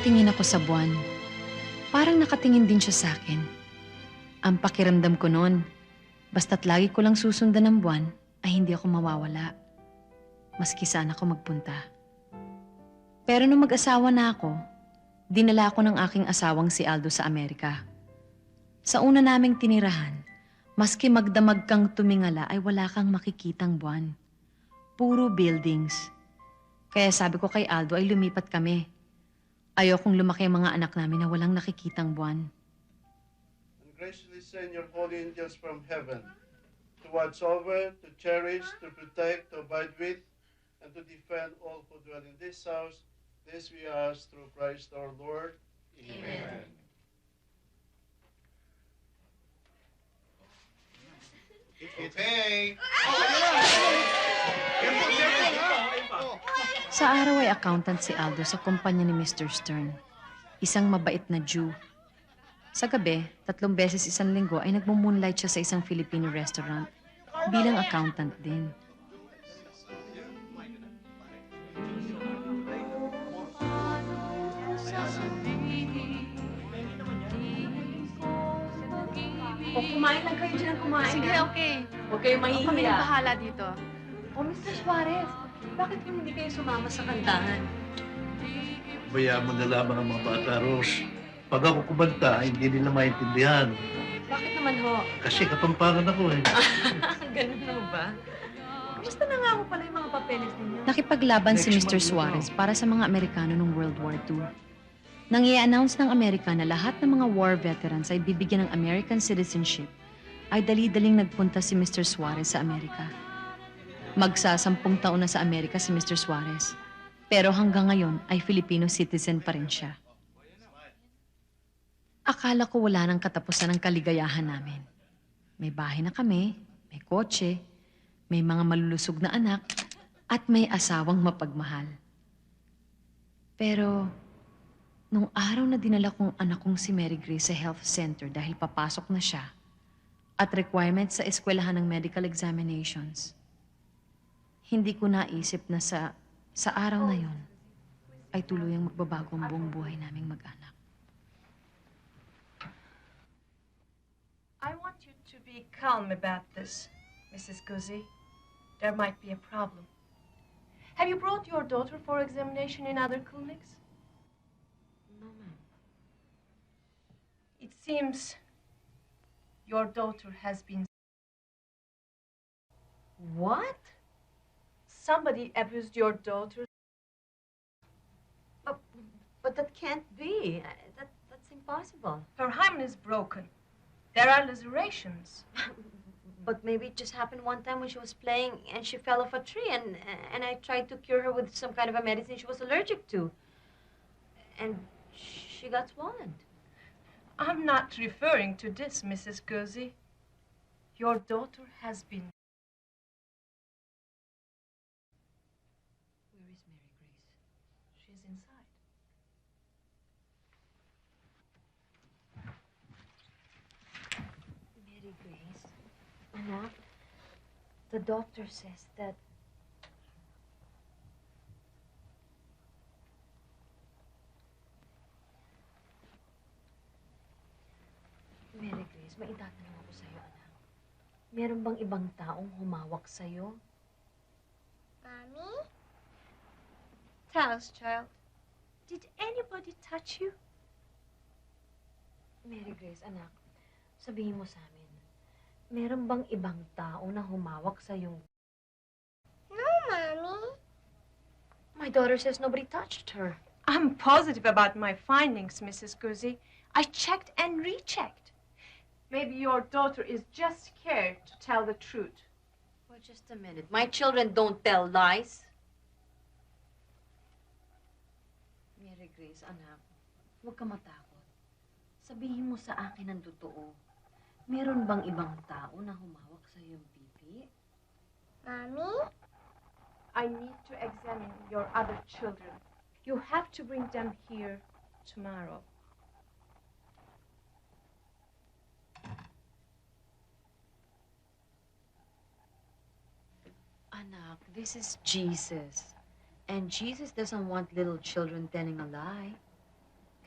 nakatingin ako sa buwan, parang nakatingin din siya sa akin. Ang pakiramdam ko noon, basta't lagi ko lang susundan ng buwan, ay hindi ako mawawala. Maski saan ako magpunta. Pero nung mag-asawa na ako, dinala ako ng aking asawang si Aldo sa Amerika. Sa una naming tinirahan, maski magdamag kang tumingala ay wala kang makikitang buwan. Puro buildings. Kaya sabi ko kay Aldo ay lumipat kami. Ayokong lumaki ang mga anak namin na walang nakikitang buwan. And graciously send your holy angels from heaven to watch over, to cherish, to protect, to abide with, and to defend all who dwell in this house. This we ask through Christ our Lord. Amen. Okay. Sa araw ay accountant si Aldo sa kumpanya ni Mr. Stern. Isang mabait na Jew. Sa gabi, 3 beses isang linggo ay nagmo-moonlight siya sa isang Filipino restaurant bilang accountant din. O, kumain lang kayo dyan, kumain. Sige, ha? okay. Huwag kayong Kami na mahihiya. bahala dito. O, Mr. Suarez, bakit hindi kayo sumama sa kantahan? Bayaan mo na lamang ang mga bata, Rose. Pag ako kumanta, hindi nila maintindihan. Bakit naman ho? Kasi kapampangan ako eh. Ganun ho ba? Kamusta na nga ho pala yung mga papeles ninyo? Nakipaglaban si Next Mr. month, Suarez para sa mga Amerikano noong World War II. Nang i-announce ng Amerika na lahat ng mga war veterans ay bibigyan ng American citizenship, ay dali-daling nagpunta si Mr. Suarez sa Amerika. Magsa-10 taon na sa Amerika si Mr. Suarez. Pero hanggang ngayon ay Filipino citizen pa rin siya. Akala ko wala nang katapusan ang kaligayahan namin. May bahay na kami, may kotse, may mga malulusog na anak, at may asawang mapagmahal. Pero, nung araw na dinala kong anak kong si Mary Grace sa health center dahil papasok na siya, at requirements sa eskwelahan ng medical examinations, hindi ko naisip na sa araw na yon ay tuluyang magbabago ang buong buhay naming mag-anak. I want you to be calm about this, Mrs. Guzzi. There might be a problem. Have you brought your daughter for examination in other clinics? No, ma'am. It seems your daughter has been... What? Somebody abused your daughter. But that can't be. That's impossible. Her hymen is broken. There are lacerations. But maybe it just happened one time when she was playing and she fell off a tree and I tried to cure her with some kind of a medicine she was allergic to. And she got swollen. I'm not referring to this, Mrs. Guzzi. Your daughter has been... Where is Mary Grace? She's inside. Mary Grace? Anak, the doctor says that... Mary Grace, may itatanong ako sa'yo, anak. Meron bang ibang taong humawak sa'yo? Mommy? Tell us, child. Did anybody touch you? Mary Grace, anak, sabihin mo sa amin, meron bang ibang tao na humawak sa iyong... No, Mommy. My daughter says nobody touched her. I'm positive about my findings, Mrs. Guzzi. I checked and rechecked. Maybe your daughter is just scared to tell the truth. Well, just a minute. My children don't tell lies. Mary Grace, anak, huwag ka matakot. Sabihin mo sa akin ang totoo. Meron bang ibang tao na humawak sa iyong pipi? Mommy? I need to examine your other children. You have to bring them here tomorrow. Anak, this is Jesus. And Jesus doesn't want little children telling a lie.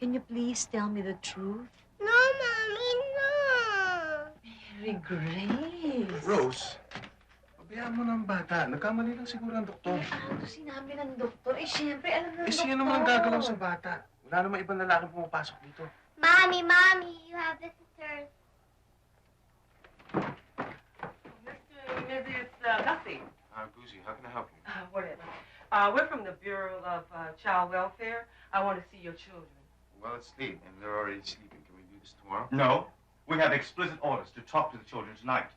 Can you please tell me the truth? No, Mommy, no. Mary Grace. Rose, pabayaan mo ng bata. Nagkamali lang siguro ang doktor. Ano sinabi ng doktor? Eh, siyempre, alam ng Eh, doktor. sino naman ang gagalaw sa bata? Wala namang ibang lalaking pumapasok dito. Mommy, you have visitors. Maybe it's Gussie. Guzzi, how can I help you? Whatever. We're from the Bureau of Child Welfare. I want to see your children. Well, it's late, and they're already sleeping. Can we do this tomorrow? No. We have explicit orders to talk to the children tonight.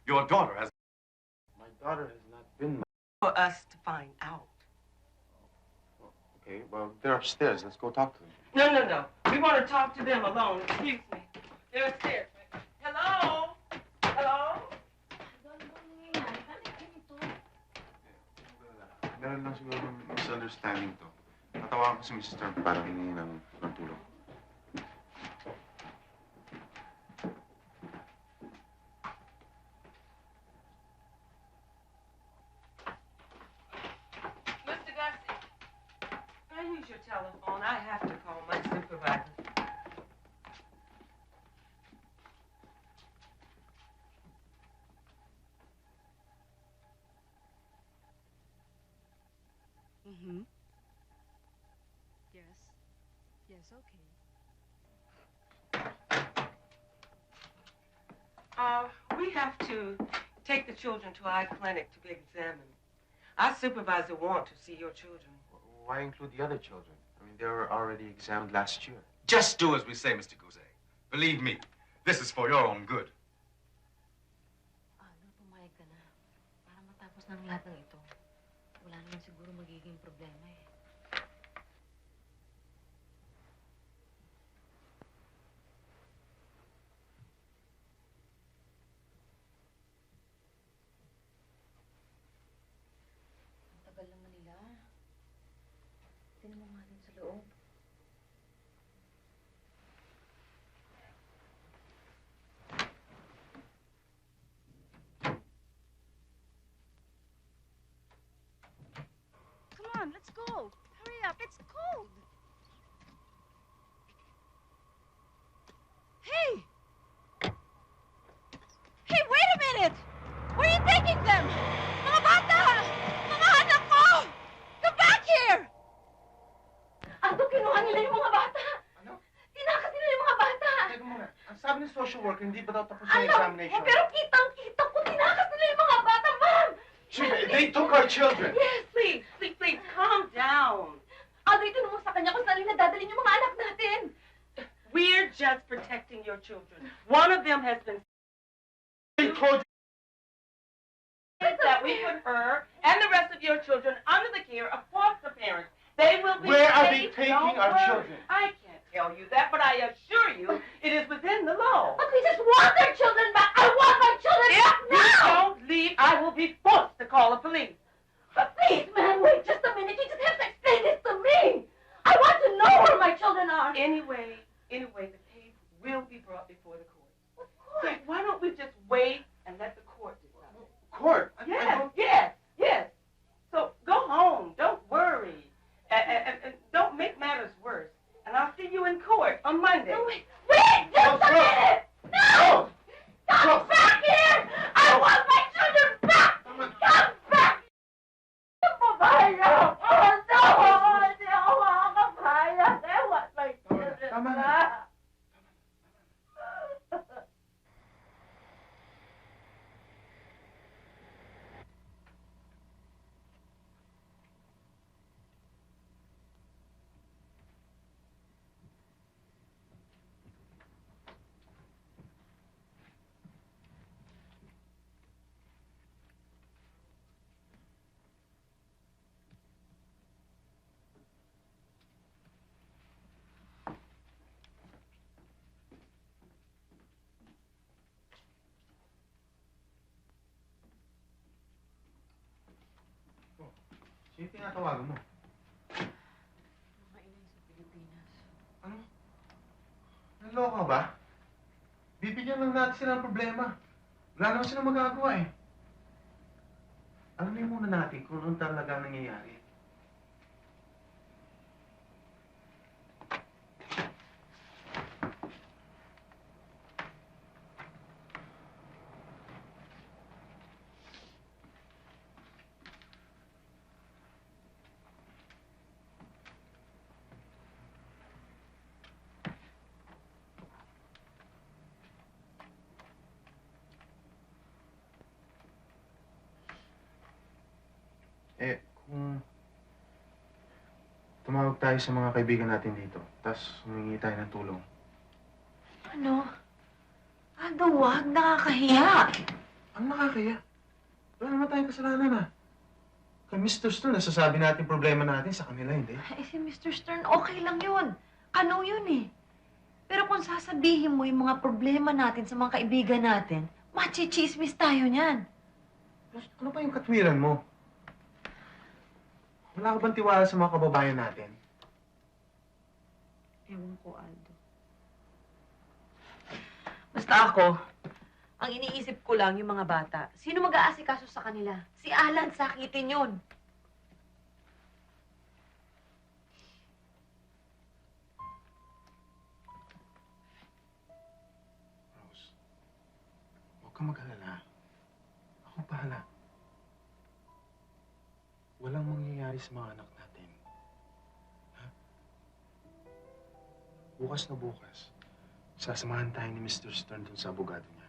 Your daughter has... My daughter has not been... For us to find out. Okay, well, they're upstairs. Let's go talk to them. No. We want to talk to them alone. Excuse me. They're upstairs. Hello? Hello? Meron lang siguro misunderstanding to. Natawagan ko si Mrs. Stern para hingin ng tulong. Mr. Gussie, can I use your telephone? I have to call my supervisor. Mm-hmm. Yes. Yes, okay. We have to take the children to our clinic to be examined. Our supervisor wants to see your children. Why include the other children? I mean, they were already examined last year. Just do as we say, Mr. Guzzi. Believe me, this is for your own good. Ano, pumayag ka na. Para matapos ng lahat ng ito. Wala naman siguro magiging problema eh. Ang tagal naman nila. Tingnan mo nga din sa loob. Come on, let's go. Hurry up, it's cold. Hey! Hey, wait a minute! Where are you taking them? Mga bata! Mga anak ko! Come back here! Ando, kinuha nila yung mga bata! Ano? Tinakas nila yung mga bata! Teka muna. Ang sabi ng social worker, hindi ba daw tapos yung Alam mo, examination? pero kitang-kita ko, tinakas nila yung mga bata, ma'am! They took our children. Yes, please, calm down. Ando, itanong mo sa kanya kung saan nila dadalhin yung mga anak natin. We're just protecting your children. One of them has been They told that we put her and the rest of your children under the care of foster parents. They will be Where are they safe. taking Don't our worry. children? I can't tell you that, but I assure you it is within the law. But we just want their children back! I want my children If back we now! don't leave, I will be forced to call the police. But please, man, wait just a minute. You just have to explain this to me. I want to know where my children are. Anyway, the case will be brought before the court. Of So course. why don't we just wait and let the court decide? Court. Yes. So go home. Don't worry. And don't make matters worse. And I'll see you in court on Monday. No, wait. Wait just a minute! No! Come back here! I want my children back! Come back! Papayag! Oh, no! Hindi ako makakapayag. I want my children Tama na. back. Sino tinatawagan mo? Mga inay sa Pilipinas. Ano? Naloko ka ba? Bibigyan lang natin sila ng problema. Wala naman silang magagawa eh. Alamin muna natin kung ano talaga nangyayari. tumawag tayo sa mga kaibigan natin dito, tapos humingi tayo ng tulong. Ano? Aldo, wag. Nakakahiya. Ang nakakaya. Wala naman tayong kasalanan, ah. Kay Mr. Stern, nasasabi natin problema natin sa kanila, hindi? Eh, si Mr. Stern, okay lang yun. Kano yun eh. Pero kung sasabihin mo yung mga problema natin sa mga kaibigan natin, machichismis tayo niyan. Ano pa yung katwiran mo? Wala ka bang tiwala sa mga kababayan natin? Ewan ko, Aldo. Basta ako, ang iniisip ko lang yung mga bata. Sino mag-aasikaso sa kanila? Si Alan, sakitin yun. Rose, huwag kang mag-alala. Ako bahala. Walang mangyayari sa mga anak natin. Ha? Bukas na bukas, sasamahan tayo ni Mr. Stern dun sa abogado niya.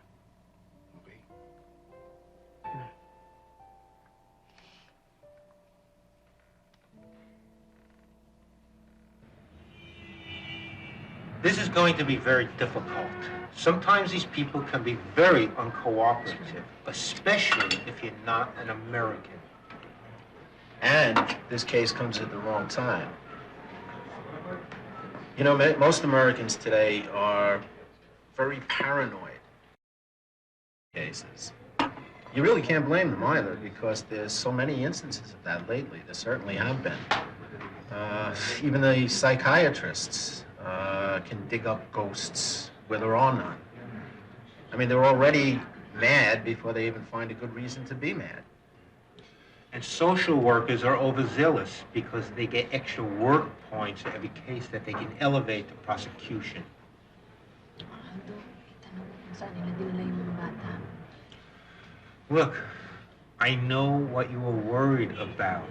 Okay? Sige na. This is going to be very difficult. Sometimes these people can be very uncooperative, especially if you're not an American. And this case comes at the wrong time. You know, most Americans today are very paranoid cases. You really can't blame them either, because there's so many instances of that lately. There certainly have been. Even the psychiatrists can dig up ghosts where there are none. I mean, they're already mad before they even find a good reason to be mad. And social workers are overzealous because they get extra work points for every case that they can elevate to prosecution. Aldo, itanong mo kung saan nila dinala yung mga bata. Look, I know what you were worried about,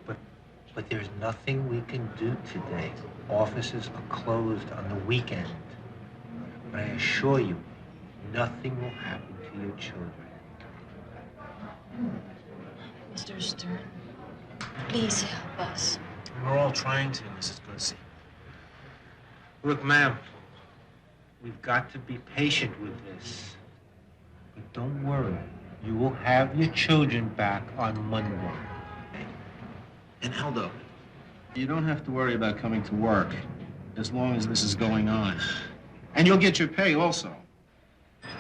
but there's nothing we can do today. Offices are closed on the weekend. But I assure you, nothing will happen to your children. Mr. Stern, please help us. We're all trying to, Mrs. Goodsey. Look, ma'am, we've got to be patient with this. But don't worry, you will have your children back on Monday. And Aldo, you don't have to worry about coming to work as long as this is going on. And you'll get your pay also.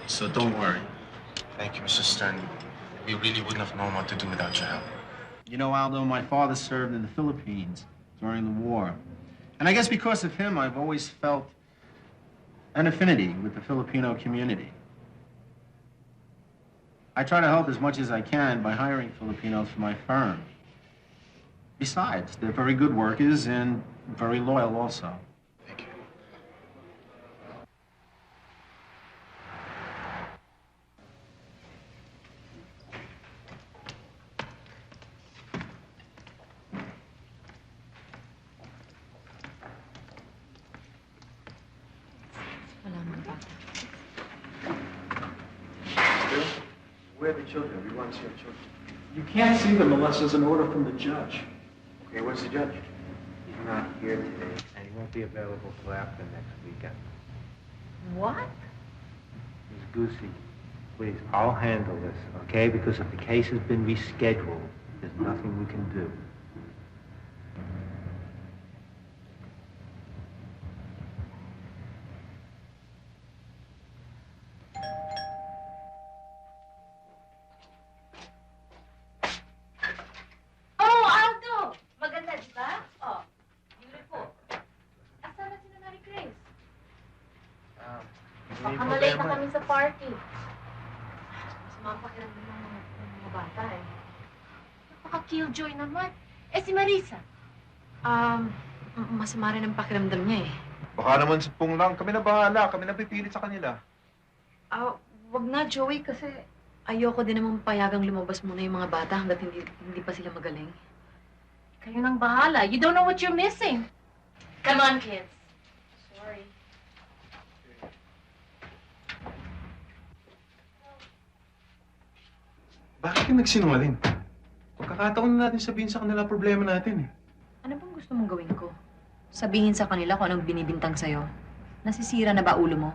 So don't worry. Thank you, Mrs. Stern. We really wouldn't have known what to do without your help. You know, Aldo, my father served in the Philippines during the war. And I guess because of him, I've always felt an affinity with the Filipino community. I try to help as much as I can by hiring Filipinos for my firm. Besides, they're very good workers and very loyal also. Thank you. Wala mga bata. Bill, where are the children? We want to see our children. You can't see them unless there's an order from the judge. Okay, where's the judge? He's not here today, and he won't be available till after next weekend. What? Miss Goosey, please, I'll handle this, okay? Because if the case has been rescheduled, there's nothing we can do. Oh, Aldo! Maganda, di ba? Oh, beautiful. Asan na si Mary Grace? Baka malate na kami sa party. Masama ang pakiramdam ng mga bata eh. Napaka-killjoy naman. Eh, si Marisa? Masama rin ang pakiramdam niya eh. Baka naman sa pung lang. Kami na bahala. Kami na pipilit sa kanila. Wag na, Joey, kasi ayoko din namang payagang lumabas muna yung mga bata hanggat hindi pa sila magaling. Kayo nang bahala. You don't know what you're missing. Come on, kids. Sorry. Bakit ka nagsinungaling? Huwag ka pagkakataon na natin sabihin sa kanila ang problema natin eh. Ano bang gusto mong gawin ko? Sabihin sa kanila kung anong binibintang sa'yo. Nasisira na ba ulo mo?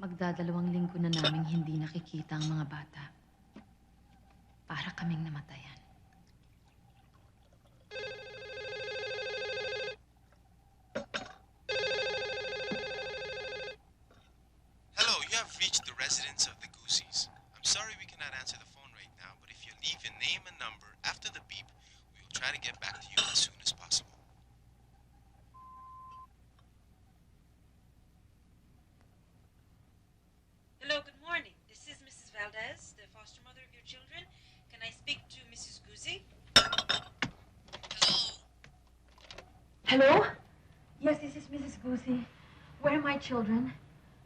Magdadalawang linggo na naming hindi nakikita ang mga bata. Para kaming namatayan. Hello, you have reached the residence of the Goosies. I'm sorry we cannot answer the phone right now, but if you leave your name and number after the beep, we will try to get back to you as soon as possible. Hello, good morning. This is Mrs. Valdez, the foster mother of your children. Can I speak to Mrs. Guzzi? Hello? Yes, this is Mrs. Guzzi. Where are my children?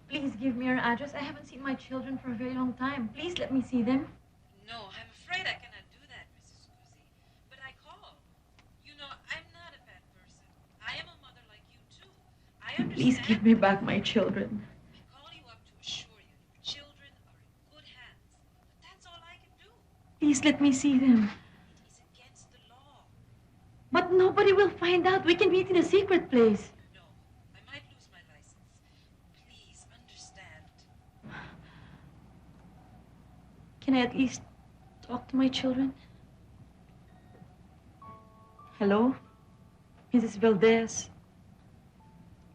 Please give me your address. I haven't seen my children for a very long time. Please let me see them. No, I'm afraid I cannot do that, Mrs. Guzzi. But I called. You know, I'm not a bad person. I am a mother like you, too. I understand. Please give me back my children. I call you up to assure you your children are in good hands. But that's all I can do. Please let me see them. It is against the law. But nobody will find out. We can meet in a secret place. No, I might lose my license. Please understand. Can I at least talk to my children? Hello? Mrs. Valdez.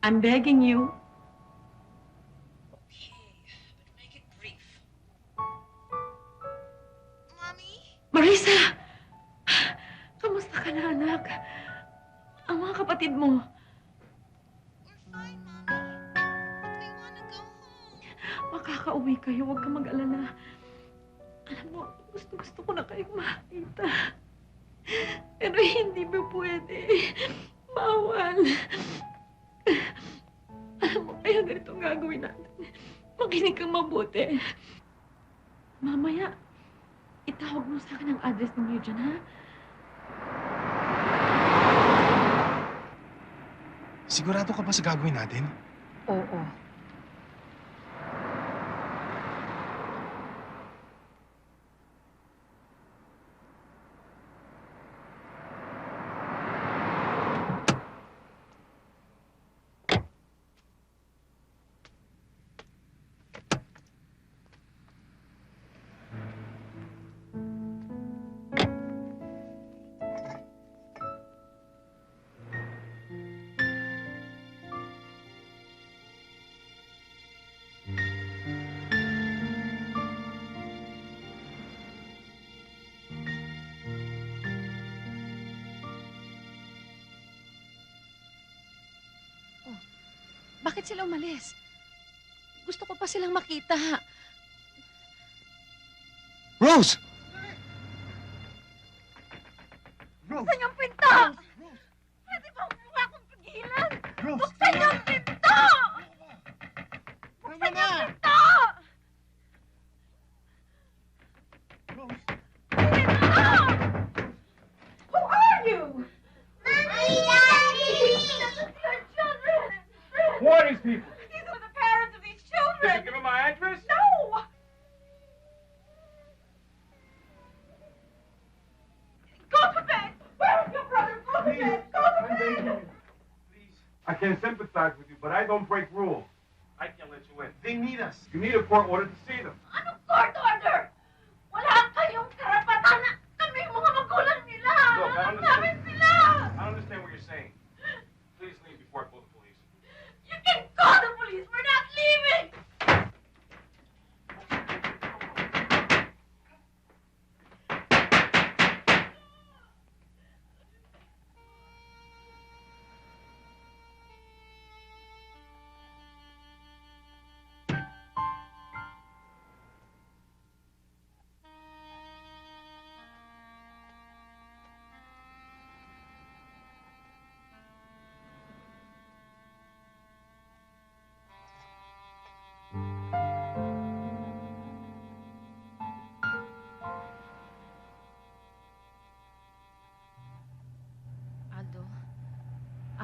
I'm begging you. Okay, but make it brief. Mommy? Marisa! Kamusta ka na, anak? Ang mga kapatid mo. We're fine, Mommy. But we want to go home. Makakauwi kayo. Huwag ka mag-alala. Alam mo, gusto ko na kayong makita. Pero hindi ba pwede? Bawal. Alam mo, kaya ganito ang gagawin natin. Makinig kang mabuti. Mamaya, itawag mo sa akin ang address ninyo dyan, ha? Sigurado ka ba sa gagawin natin? Oo. Bakit sila umalis? Gusto ko pa silang makita. Rose! Buksan yung pinto! Pwede ba huwag akong pigilan? Buksan yung pinto! Buksan yung pinto! Pinto! Who are you? Mommy, Daddy! These are your children! Who are these people? These are the parents of these Did you children! give them my address? No! Go to bed! Where is your brother? Go to bed! Go to bed! Please. I can sympathize with you, but I don't break rules. I can't let you in. They need us. You need a court order to see them. Anong court order? Wala kayong karapatan na kami yung mga magulang nila! Look, I Hanap namin understand. sila! I understand what you're saying. Please leave before I call the police. You can call the police! We're not leaving!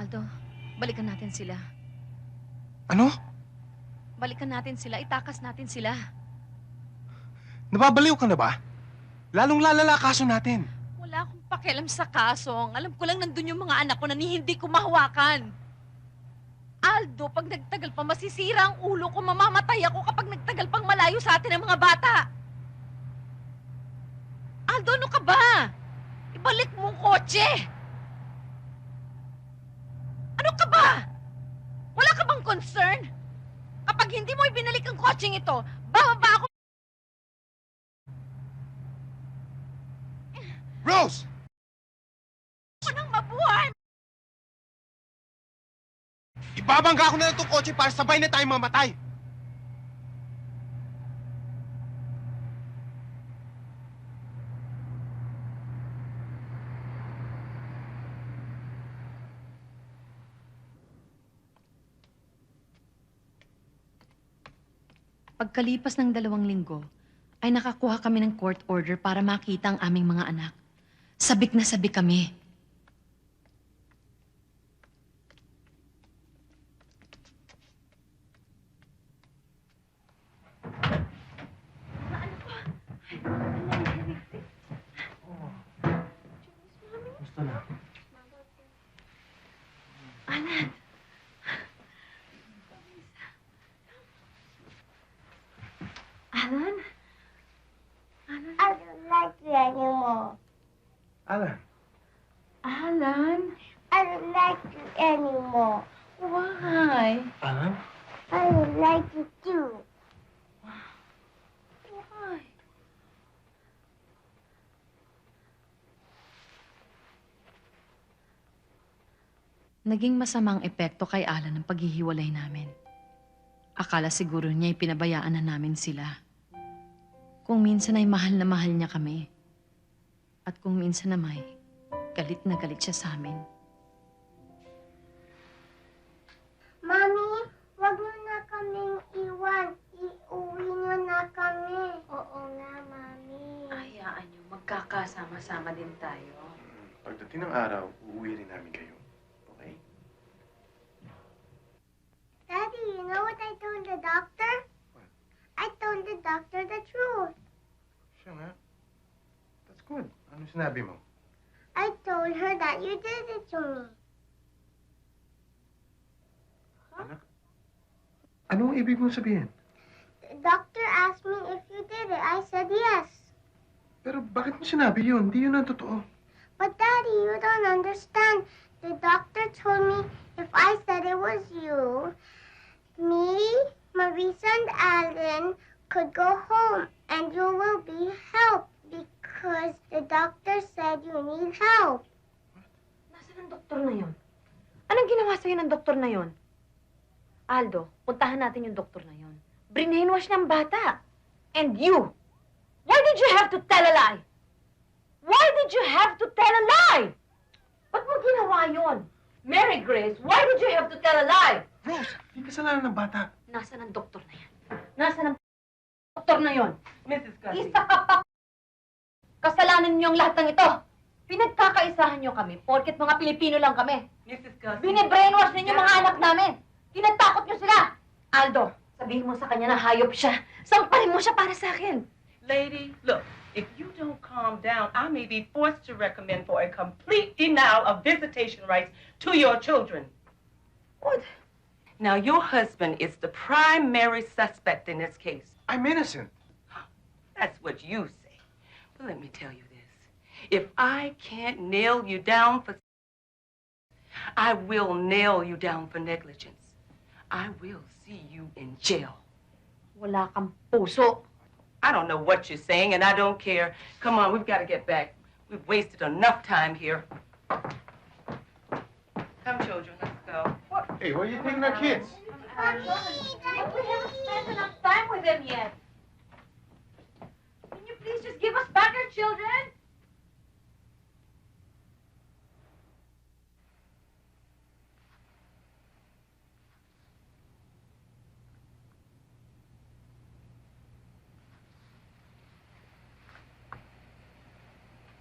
Aldo, balikan natin sila. Ano? Balikan natin sila. Itakas natin sila. Nababaliw ka na ba? Lalong lalala kaso natin. Wala akong pakialam sa kasong. Alam ko lang nandun yung mga anak ko na hindi ko mahawakan. Aldo, pag nagtagal pa masisira ang ulo ko, mamamatay ako kapag nagtagal pang malayo sa atin ang mga bata. Aldo, ano ka ba? Ibalik mo ang kotse! Ano ka ba? Wala ka bang concern? Kapag hindi mo ibinalik ang kotseng ito, bababa ako. Rose! Ako nang mabuhay! Ibabangga ko na lang itong kotse para sabay na tayong mamatay. Pagkalipas ng 2 linggo, ay nakakuha kami ng court order para makita ang aming mga anak. Sabik na sabik kami. Gusto na. Alan! Alan? Alan? I don't like you anymore. Alan. Alan? I don't like you anymore. Why? Alan? I don't like you too. Why? Naging masamang epekto kay Alan ang paghihiwalay namin. Akala siguro niya pinabayaan na namin sila. Kung minsan ay mahal na mahal niya kami. At kung minsan na may, galit na galit siya sa amin. Mami, wag mo na kaming iwan. Iuwi nyo na kami. Oo nga, Mami. Hayaan niyo, magkakasama-sama din tayo. Pagdating ng araw, uuwi rin namin kayo. Okay? Daddy, you know what I told the doctor? What? I told the doctor the truth. Siya nga. That's good. Ano sinabi mo? I told her that you did it to me. Anak? Anong ibig mong sabihin? The doctor asked me if you did it. I said yes. Pero bakit mo sinabi yun? Hindi yun ang totoo. But Daddy, you don't understand. The doctor told me if I said it was you, me, Marisa, and Alan could go home and you will be helped because the doctor said you need help. Nasaan ang doktor na yon? Anong ginawa sa'yo ng doktor na yon? Aldo, puntahan natin yung doktor na yon. Brainwash ng bata. And you, why did you have to tell a lie? Why did you have to tell a lie? Ba't mo ginawa yon? Mary Grace, why did you have to tell a lie? Rose, hindi kasalanan ng bata. Nasaan ang doktor na yan? Nasaan ang doktor na yon? Mrs. Gussie. Isa ka pa! Kasalanan niyo ang lahat ng ito. Pinagkakaisahan niyo kami porket mga Pilipino lang kami. Mrs. Gussie. Bine-brainwash ninyo mga anak namin. Tinatakot niyo sila. Aldo, sabihin mo sa kanya na hayop siya. Samparin mo siya para sa akin. Lady, look, if you don't calm down, I may be forced to recommend for a complete denial of visitation rights to your children. What? Now, your husband is the primary suspect in this case. I'm innocent. That's what you say. But let me tell you this. If I can't nail you down for... I will nail you down for negligence. I will see you in jail. Wala kang puso. I don't know what you're saying, and I don't care. Come on, we've got to get back. We've wasted enough time here. Come, children, let's go. Hey, where are you taking our kids? Mommy, But we haven't spent enough time with them yet. Can you please just give us back our children?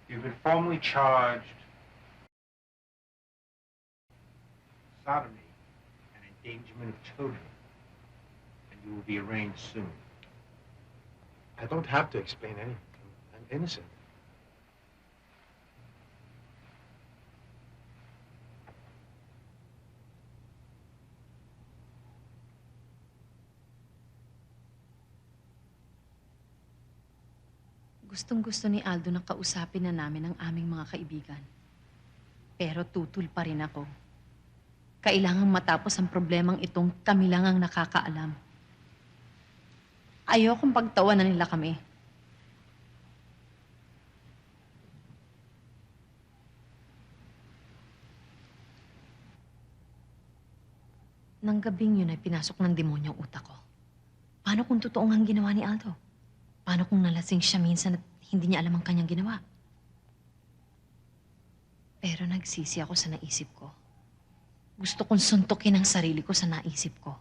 You've been formally charged sodomy and endangerment of children. And you will be arraigned soon. I don't have to explain anything. I'm innocent. Gustong-gusto ni Aldo na kausapin na namin ang aming mga kaibigan. Pero tutul pa rin ako. Kailangang matapos ang problemang itong kami lang ang nakakaalam. Ayokong pagtawanan nila kami. Nang gabing yun ay pinasok ng demonyo ang utak ko. Paano kung totoong ang ginawa ni Aldo? Paano kung nalasing siya minsan at hindi niya alam ang kanyang ginawa? Pero nagsisi ako sa naisip ko. Gusto kong suntukin ang sarili ko sa naisip ko.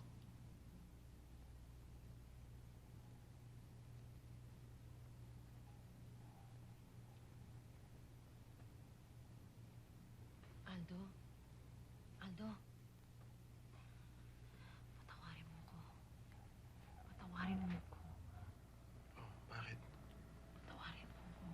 Aldo? Aldo? Patawarin mo ko. Patawarin mo ko. Bakit? Patawarin mo ko.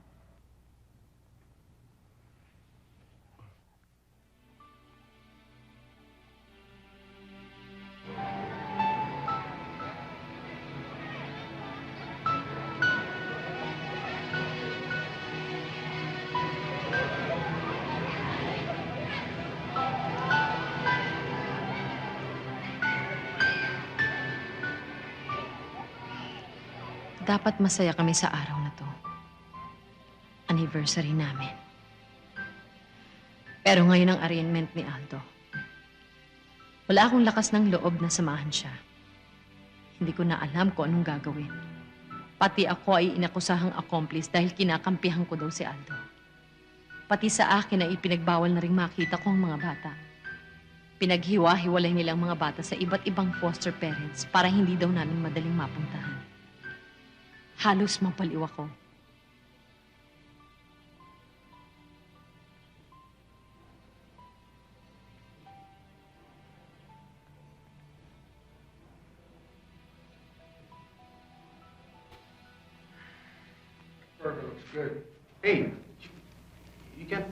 Dapat masaya kami sa araw na to. Anniversary namin. Pero ngayon ang arraignment ni Aldo. Wala akong lakas ng loob na samahan siya. Hindi ko na alam kung anong gagawin. Pati ako ay inakusahang accomplice dahil kinakampihan ko daw si Aldo. Pati sa akin ay ipinagbawal na ring makita ko ang mga bata. Pinaghiwa-hiwalay nilang mga bata sa iba't ibang foster parents para hindi daw namin madaling mapuntahan. Halos mapaliw ako. Burger looks good. Hey, you got...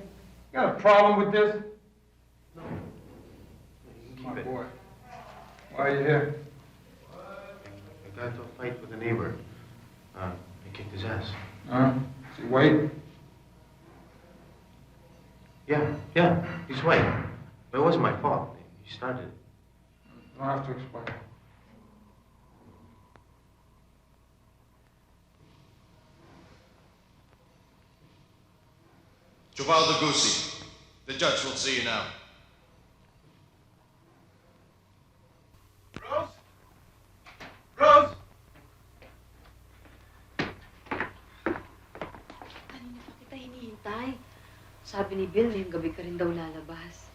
Got a problem with this? No. You can My keep it. boy. Why are you here? I got into a fight with a neighbor. I kicked his ass. Huh? Is he white? Yeah, he's white. But it wasn't my fault. He started it. You don't have to explain. Giovanni Guzzi, the judge will see you now. Rose? Rose? Kanina pa kita hinihintay. Sabi ni Bill, ngayong gabi ka rin daw lalabas.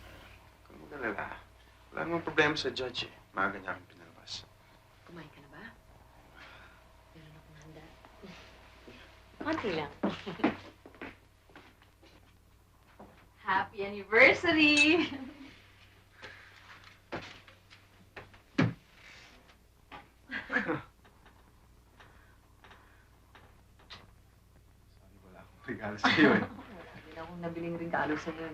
Kung mag-alala, wala namang problema sa judge eh. Maaga niya akong pinalabas. Kumain ka na ba? Meron akong handa. Konti lang. Happy anniversary! Sorry, wala akong regalo sa iyo eh. Hindi na akong nabiling regalo sa'yo.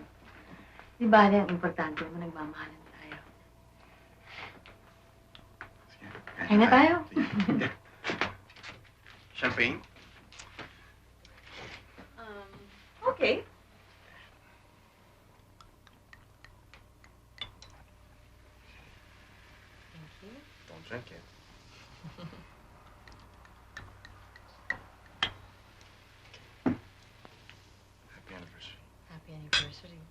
Di ba, ang importante naman nagmamahalan tayo. Sige, Kain na tayo. Champagne? Okay. Don't drink it. Happy anniversary. Happy anniversary.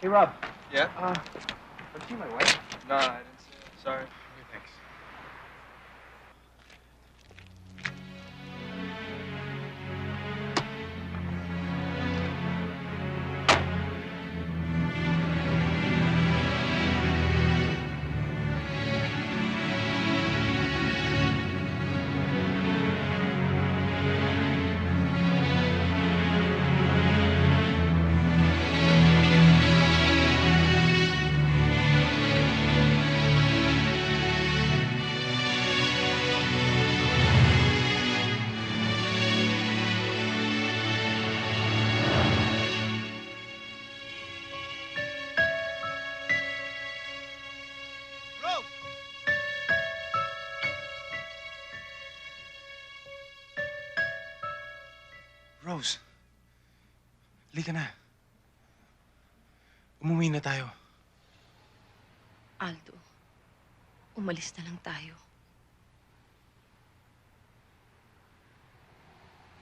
Hey, Rob. Yeah? Have you seen my wife? No, I didn't see it. Sorry. Okay, thanks. Rose, halika na. Umuwi na tayo. Aldo, umalis na lang tayo.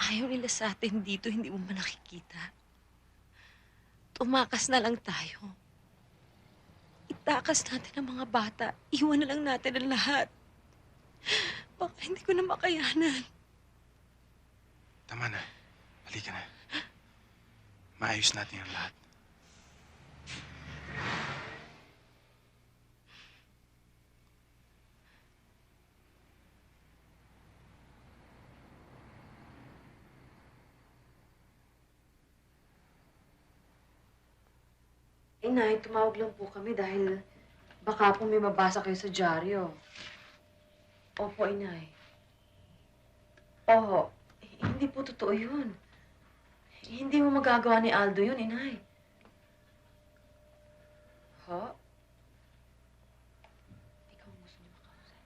Ayaw nila sa atin dito, hindi mo ba nakikita? Tumakas na lang tayo. Itakas natin ang mga bata. Iwan na lang natin ang lahat. Baka hindi ko na makayanan. Tama na. Halika na. Maayos natin ang lahat. Inay, tumawag lang po kami dahil baka po may mabasa kayo sa dyaryo. Opo, Inay. Oo, hindi po totoo yun. Hindi mo magagawa ni Aldo yun, Inay. Ha? Ikaw ang gusto niyo makausap.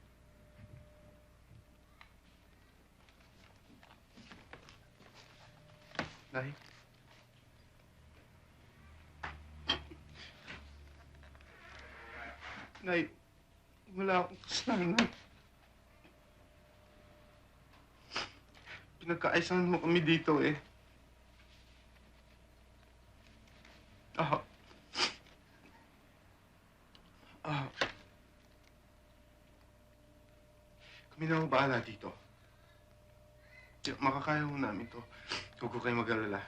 Nay? Nay, wala akong kasalanan. Pinagkaaisahan mo kami dito eh. Kami na ang bahala dito. Makakaya ho namin to. Huwag ko kayo mag-alala.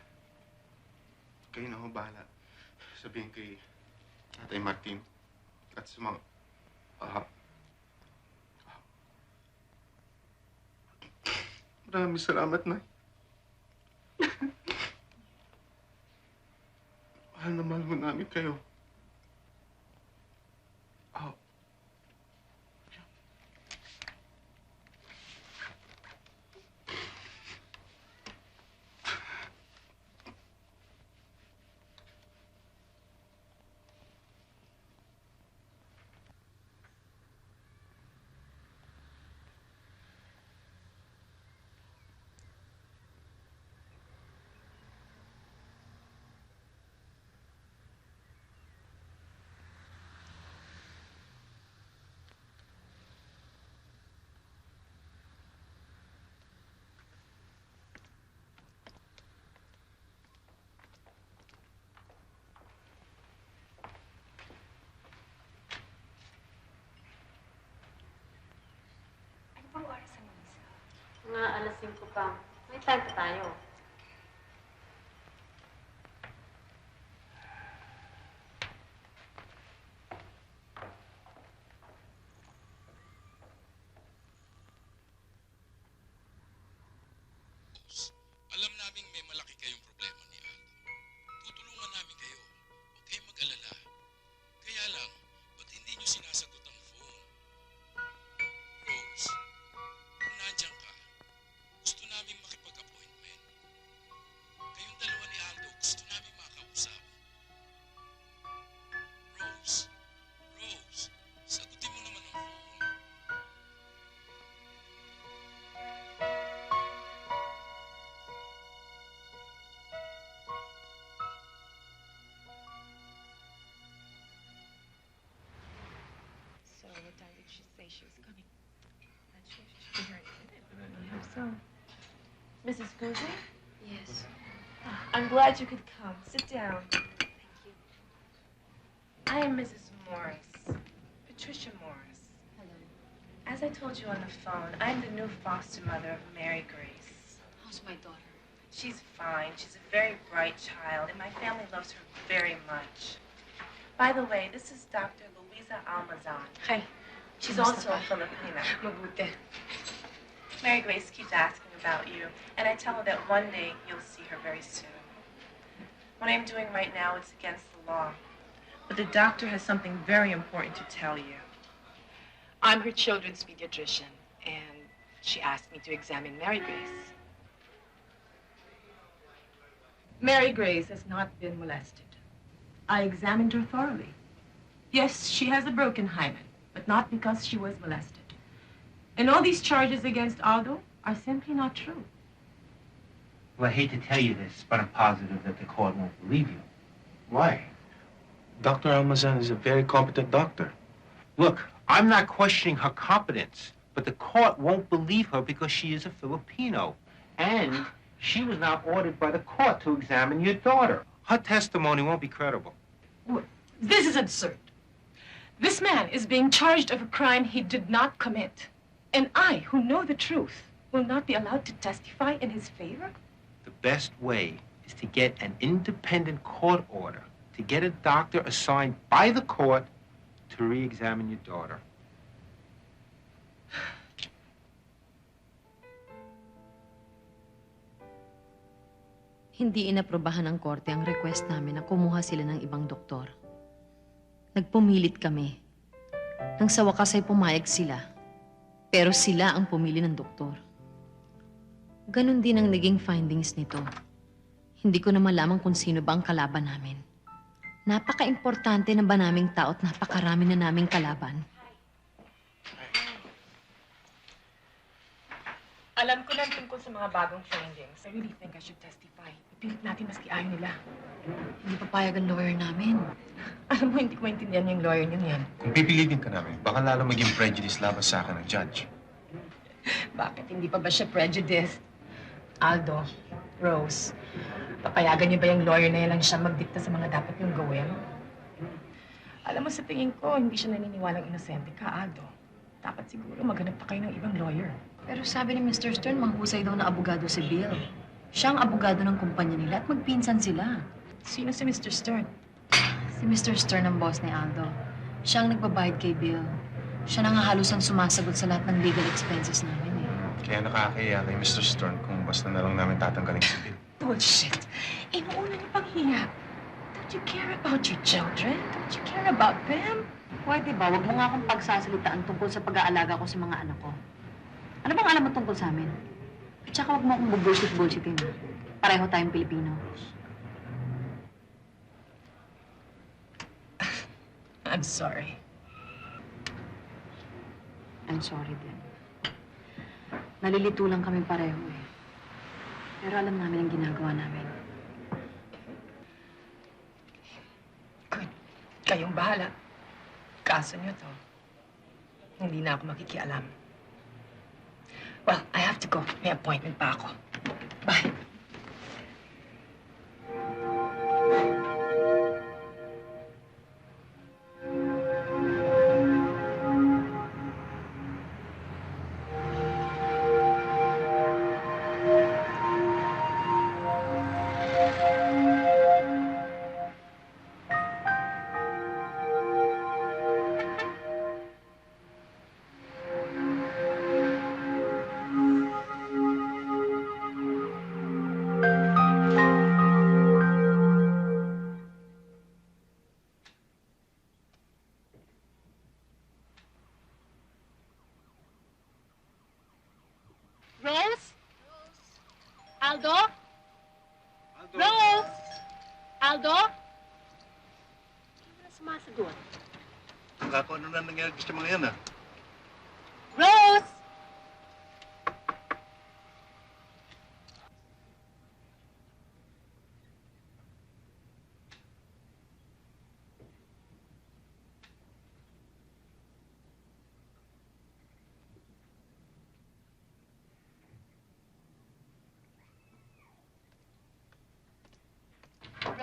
Kayo na ho bahala. Sabihin kay Tatay Martin at sa mga... Maraming salamat, Nay. Mahal na mahal mo namin kayo. Pang oras ang misa? Mga alas 5 pa. May time pa tayo. Alam naming may malaki kayong problema ni Aldo. Tutulungan namin kayo. Huwag kayong mag-alala. Kaya lang, ba't hindi nyo sinasagot ang phone? Rose, kung nandiyan ka, gusto namin makipag-appointment. Kayong dalawa ni Aldo, gusto namin makausap. Rose, sagutin mo naman ang phone. So what time did she say she was coming? Not sure. She should be here in a minute. I hope so. Mrs. Guzzi? Yes. I'm glad you could come. Sit down. Thank you. I am Mrs. Morris, Patricia Morris. Hello. As I told you on the phone, I'm the new foster mother of Mary Grace. How's my daughter? She's fine. She's a very bright child, and my family loves her very much. By the way, this is Dr. Luisa Almazan. Hi. She's also a Filipina. Mabuti. Mary Grace keeps asking about you, and I tell her that one day you'll see her very soon. What I'm doing right now is against the law, but the doctor has something very important to tell you. I'm her children's pediatrician, and she asked me to examine Mary Grace. Mary Grace has not been molested. I examined her thoroughly. Yes, she has a broken hymen, but not because she was molested. And all these charges against Aldo are simply not true. Well, I hate to tell you this, but I'm positive that the court won't believe you. Why? Dr. Almazan is a very competent doctor. Look, I'm not questioning her competence, but the court won't believe her because she is a Filipino. And she was not ordered by the court to examine your daughter. Her testimony won't be credible. This is absurd. This man is being charged of a crime he did not commit. And I, who know the truth, will not be allowed to testify in his favor? The best way is to get an independent court order, to get a doctor assigned by the court to re-examine your daughter. Hindi inaprobahan ng korte ang request namin na kumuha sila ng ibang doktor. Nagpumilit kami. Nang sa wakas ay pumayag sila. Pero sila ang pumili ng doktor. Ganon din ang naging findings nito. Hindi ko na malaman kung sino ba ang kalaban namin. Napaka-importante na ba naming tao at napakarami na naming kalaban? Alam ko lang tungkol sa mga bagong findings. I really think I should testify. Ipilit natin maski ayaw nila. Hindi papayag ang lawyer namin. Alam mo, hindi ko maintindihan yung lawyer niyo yan. Kung pipilitin ka namin, baka lalo maging prejudice laban sa akin ng judge. Bakit? Hindi pa ba siya prejudiced? Aldo, Rose, papayagan niyo ba yung lawyer na yan lang siya magdikta sa mga dapat niyong gawin? Alam mo, sa tingin ko, hindi siya naniniwalang inosente ka, Aldo. Dapat siguro maghanap pa kayo ng ibang lawyer. Pero sabi ni Mr. Stern, manghusay daw na abogado si Bill. Siya ang abogado ng kumpanya nila at magpinsan sila. Sino si Mr. Stern? Si Mr. Stern ang boss ni Aldo. Siya ang nagbabayad kay Bill. Siya na nga halos ang sumasagot sa lahat ng legal expenses namin eh. Kaya nakakahiya kay Mr. Stern kung basta na lang namin tatanggalin si Bill. Bullshit. Eh, mauna niyo pang hiya. Don't you care about your children? Don't you care about them? Pwede ba? Huwag mo nga akong pagsasalitaan tungkol sa pag-aalaga ko sa mga anak ko. Ano bang alam mo tungkol sa amin? At saka huwag mo akong bubullshit-bullshitin. Pareho tayong Pilipino. I'm sorry. I'm sorry din. Nalilito lang kami pareho eh. Pero alam namin ang ginagawa namin. Good. Kayong bahala. Kaso niyo to. Hindi na ako makikialam. Well, I have to go. May appointment pa ako. Bye. Rose? Aldo? Rose? Aldo? Hindi mo na sumasagot. Kako, ano na nangyari sa mga yan, ah? Rose?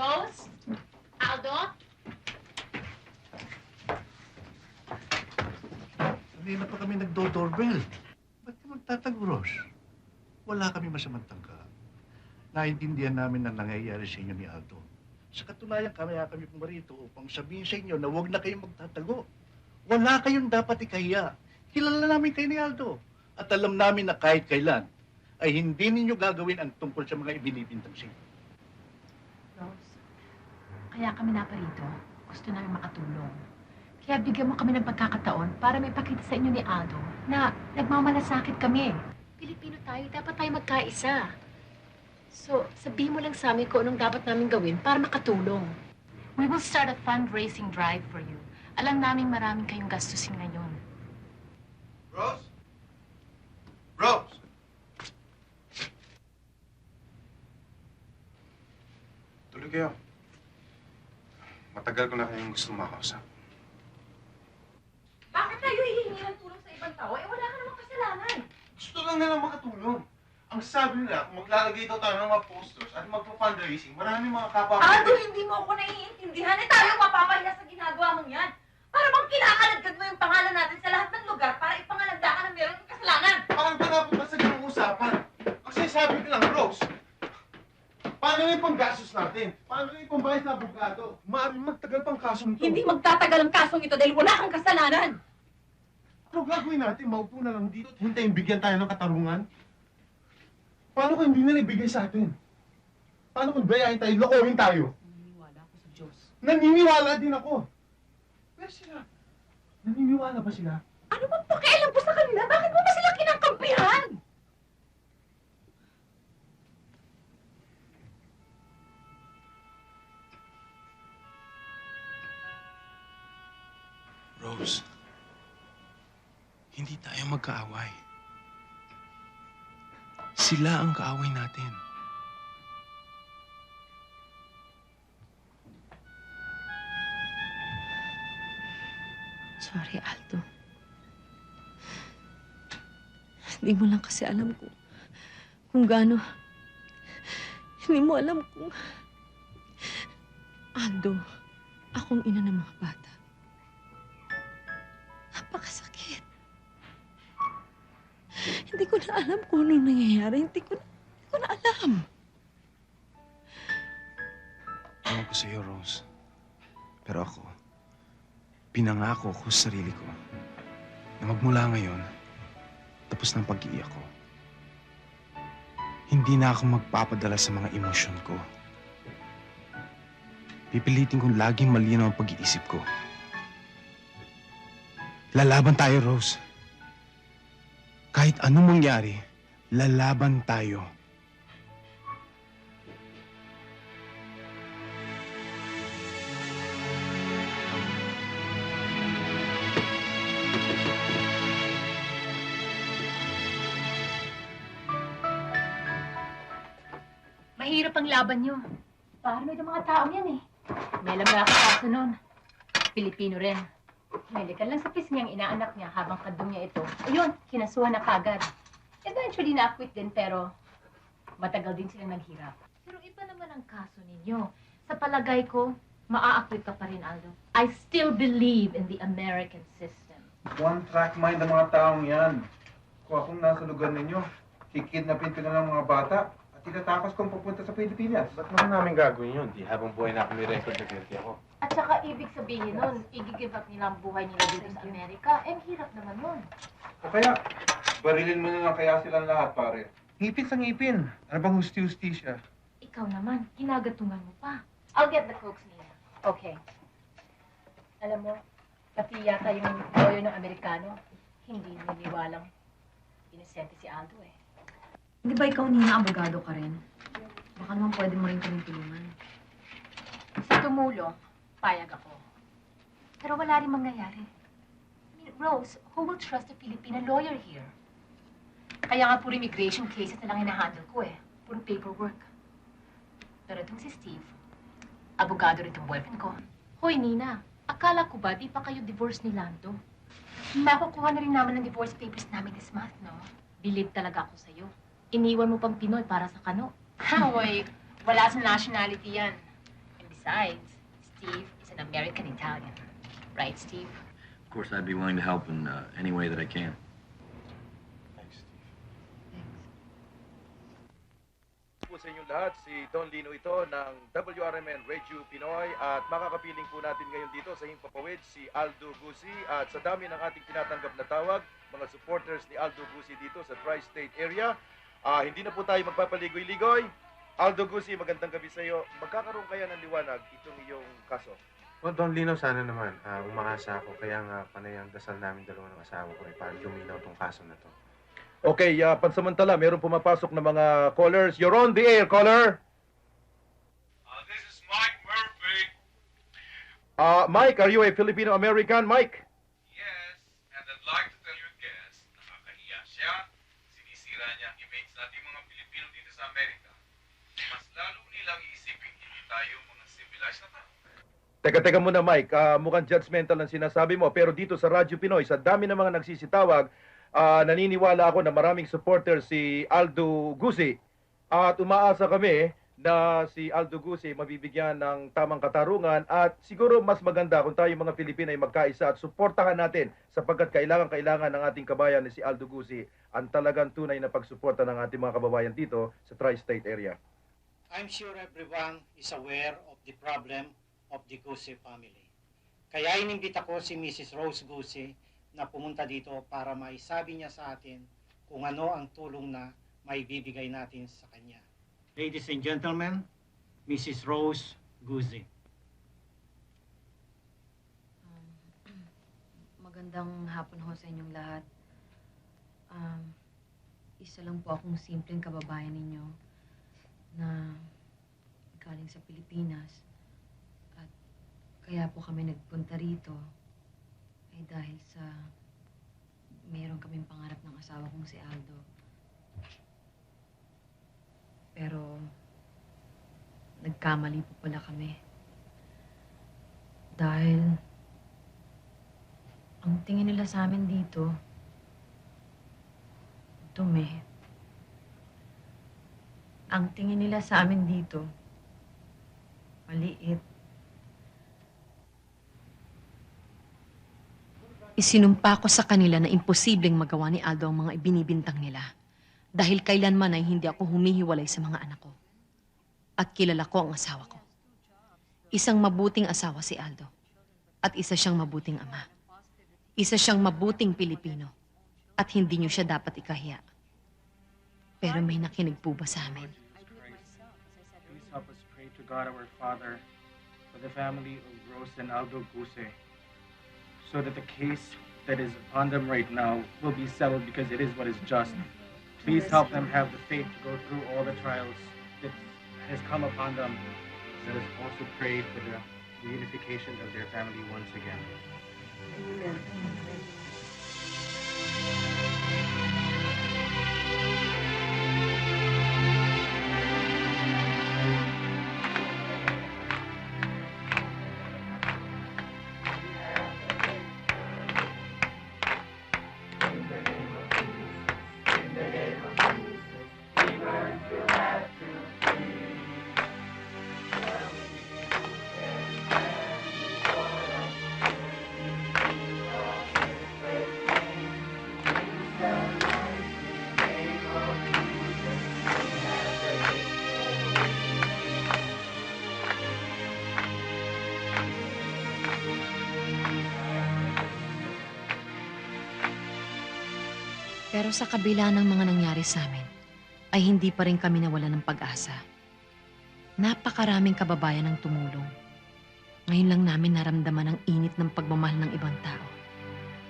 Rose? Aldo? Kanina pa kami nagdo-doorbell. Ba't ka magtatago, Rose? Wala kami masamang tangka. Naintindihan namin na nangyayari sa inyo ni Aldo. Sa katunayan, kaya kami pumarito upang sabihin sa inyo na huwag na kayong magtatago. Wala kayong dapat ikahiya. Kilala namin kayo ni Aldo. At alam namin na kahit kailan, ay hindi ninyo gagawin ang tungkol sa mga ibinibintang sa inyo. Rose, kaya kami naparito. Gusto namin makatulong. Kaya bigyan mo kami ng pagkakataon para may pakita sa inyo ni Aldo na nagmamalasakit kami. Pilipino tayo, dapat tayo magkaisa. So, sabihin mo lang sa amin kung anong dapat namin gawin para makatulong. We will start a fundraising drive for you. Alam namin maraming kayong gastusin ngayon. Rose? Rose! Tuloy kayo. Matagal ko na kayong gusto makausap. Bakit tayo hihingi ng tulong sa ibang tao? Eh, wala ka namang kasalanan. Gusto lang nilang makatulong. Ang sabi nila, kung maglalagay daw tayo ng mga posters at magpa-fundraising, maraming mga kapwa. Aldo, hindi mo ako naiintindihan. Eh, tayo mapapahiya sa ginagawa mong yan. Para bang kinakalagkad mo yung pangalan natin sa lahat ng lugar para ipangalagda ka ng meron ng kasalanan. Paano ba napapasa yung usapan? Kasi sabi ko lang, Rose, paano yung panggastos natin? Paano yung pambayad sa abogado? Maaaring magtagal pang kasong ito. Hindi magtatagal ang kasong ito dahil wala kang kasalanan. Ano gagawin natin? Maupo na lang dito at hintayin bigyan tayo ng katarungan? Paano kung hindi nila ibigay sa atin? Paano kung bayahin tayo, lokohin tayo? Naniniwala ako sa Diyos. Naniniwala din ako. Pero sila, naniniwala ba sila? Ano bang pakialam mo sa kanila? Bakit mo ba sila kinakampihan? Rose, hindi tayo magkaaway. Sila ang kaaway natin. Sorry, Aldo. Hindi mo lang kasi alam kung gaano. Hindi mo alam kung... Aldo, akong ina ng mga bata. Napakasakit. Hindi ko na alam kung ano nangyayari. Hindi ko na alam. Ewan ko sa'yo, Rose. Pero ako, pinangako ko sa sarili ko na magmula ngayon, tapos ng pag-iiyak ko, hindi na ako magpapadala sa mga emosyon ko. Pipilitin kong laging malinaw ang pag-iisip ko. Lalaban tayo, Rose. Kahit anong mangyari, lalaban tayo. Mahirap ang laban nyo. Paranoid ang mga taong yan eh. May alam na kaso nun. Pilipino rin. Medical lang sa pisngi ang inaanak niya habang kadum niya ito. Ayun, kinasuhan na kagad. Eventually na-acquit din pero matagal din silang naghirap. Pero iba naman ang kaso ninyo. Sa palagay ko, maa-acquit ka pa rin, Aldo. I still believe in the American system. One-track mind ang mga taong yan. Kung akong nasa lugar ninyo, kikidnapin ko na lang mga bata at itatakas kong pupunta sa Pilipinas. Ba't naman namin gagawin yun? Di habang buhay na ako may record na guilty ako. At saka ibig sabihin nun, i-give up nila ang buhay nila dito sa Amerika. Eh, hirap naman nun. O kaya, barilin mo na lang kaya silang lahat, pare. Ngipin sa ngipin. Ano bang husti-hustisya? Ikaw naman, kinagatungan mo pa. I'll get the cokes, Nina. Okay. Alam mo, pati yata yung lawyer ng Amerikano, hindi niniwalang inosente si Aldo eh. Hindi ba ikaw, Nina, abogado ka rin? Baka naman pwede mo rin kaming tulungan. Sa tumulong, payag ako. Pero wala rin mangyayari. I mean, Rose, who will trust a Filipino lawyer here? Kaya nga puro immigration cases na lang hinahandle ko eh. Puro paperwork. Pero itong si Steve, abogado rin itong boyfriend ko. Hoy, Nina, akala ko ba di pa kayo divorce ni Lando? Nakukuha na rin naman ng divorce papers namin this month, no? Believe talaga ako sa'yo. Iniwan mo pang Pinoy para sa kano. Hoy, wala sa nationality yan. And besides, Steve is an American-Italian. Right, Steve? course, I'd be willing to help in any way that I can. Po sa inyong lahat, si Don Lino ito ng WRMN Radio Pinoy at makakapiling po natin ngayon dito sa Himpapawid si Aldo Gusi at sa dami ng ating tinatanggap na tawag, mga supporters ni Aldo Gusi dito sa Tri-State area. Hindi na po tayo magpapaligoy-ligoy. Aldo Gusi, magandang gabi sa iyo. Magkakaroon kaya ng liwanag itong iyong kaso? Well, Don Lino, sana naman. Umaasa ako. Kaya nga panay ang dasal namin dalawa ng asawa ko para luminaw tong kaso na to. Okay, pansamantala, meron pumapasok na mga callers. You're on the air, caller. This is Mike Murphy. Mike, are you a Filipino-American? Mike? Yes, and I'd like to tell your guest, nakakahiya siya. Sinisira niya ang image nating mga Pilipino dito sa Amerika. Mas lalo nilang iisipin hindi tayo mga civilized na tao. Teka muna, Mike. Mukhang judgmental ang sinasabi mo. Pero dito sa Radyo Pinoy, sa dami ng mga nagsisitawag, naniniwala ako na maraming supporter si Aldo Gusi. At umaasa kami na si Aldo Gusi mabibigyan ng tamang katarungan. At siguro mas maganda kung tayo mga Pilipino ay magkaisa at suportahan natin sapagkat kailangan ng ating kabayan na si Aldo Gusi ang talagang tunay na pagsuporta ng ating mga kababayan dito sa Tri-State area. I'm sure everyone is aware of the problem of the Gusi family. Kaya inimbita ko si Mrs. Rose Gusi na pumunta dito para maisabi niya sa atin kung ano ang tulong na maibibigay natin sa kanya. Ladies and gentlemen, Mrs. Rose Gusi. Magandang hapon ho sa inyong lahat. Isa lang po akong simpleng kababayan ninyo na galing sa Pilipinas. At kaya po kami nagpunta rito ay dahil sa mayroon kaming pangarap ng asawa kong si Aldo. Pero nagkamali po pala kami. Dahil ang tingin nila sa amin dito, dumi. Ang tingin nila sa amin dito, maliit. Isinumpa ko sa kanila na imposibleng magawa ni Aldo ang mga ibinibintang nila dahil kailanman ay hindi ako humihiwalay sa mga anak ko. At kilala ko ang asawa ko. Isang mabuting asawa si Aldo at isa siyang mabuting ama. Isa siyang mabuting Pilipino at hindi niyo siya dapat ikahiya. Pero may nakinig po ba sa amin? Please help us pray to God our Father for the family of Rose and Aldo Gusi, so that the case that is upon them right now will be settled because it is what is just. Please help them have the faith to go through all the trials that has come upon them. Let us also pray for the reunification of their family once again. Amen. Pero sa kabila ng mga nangyari sa amin, ay hindi pa rin kami nawalan ng pag-asa. Napakaraming kababayan ang tumulong. Ngayon lang namin naramdaman ang init ng pagmamahal ng ibang tao,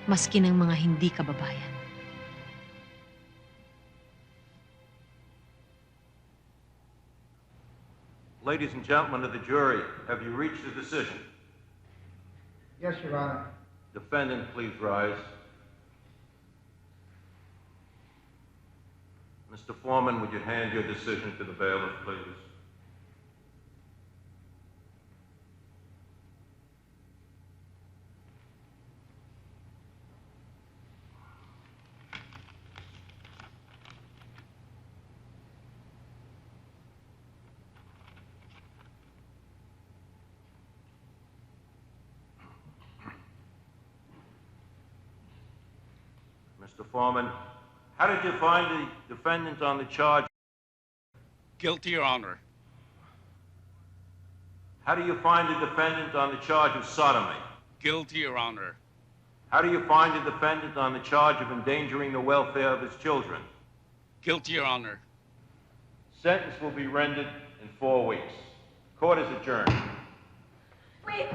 maski ng mga hindi kababayan. Ladies and gentlemen of the jury, have you reached a decision? Yes, Your Honor. Defendant, please rise. Mr. Foreman, would you hand your decision to the bailiff, please? Mr. Foreman, how did you find the defendant on the charge? Guilty, Your Honor. How do you find the defendant on the charge of sodomy? Guilty, Your Honor. How do you find the defendant on the charge of endangering the welfare of his children? Guilty, Your Honor. Sentence will be rendered in 4 weeks. Court is adjourned. Wait!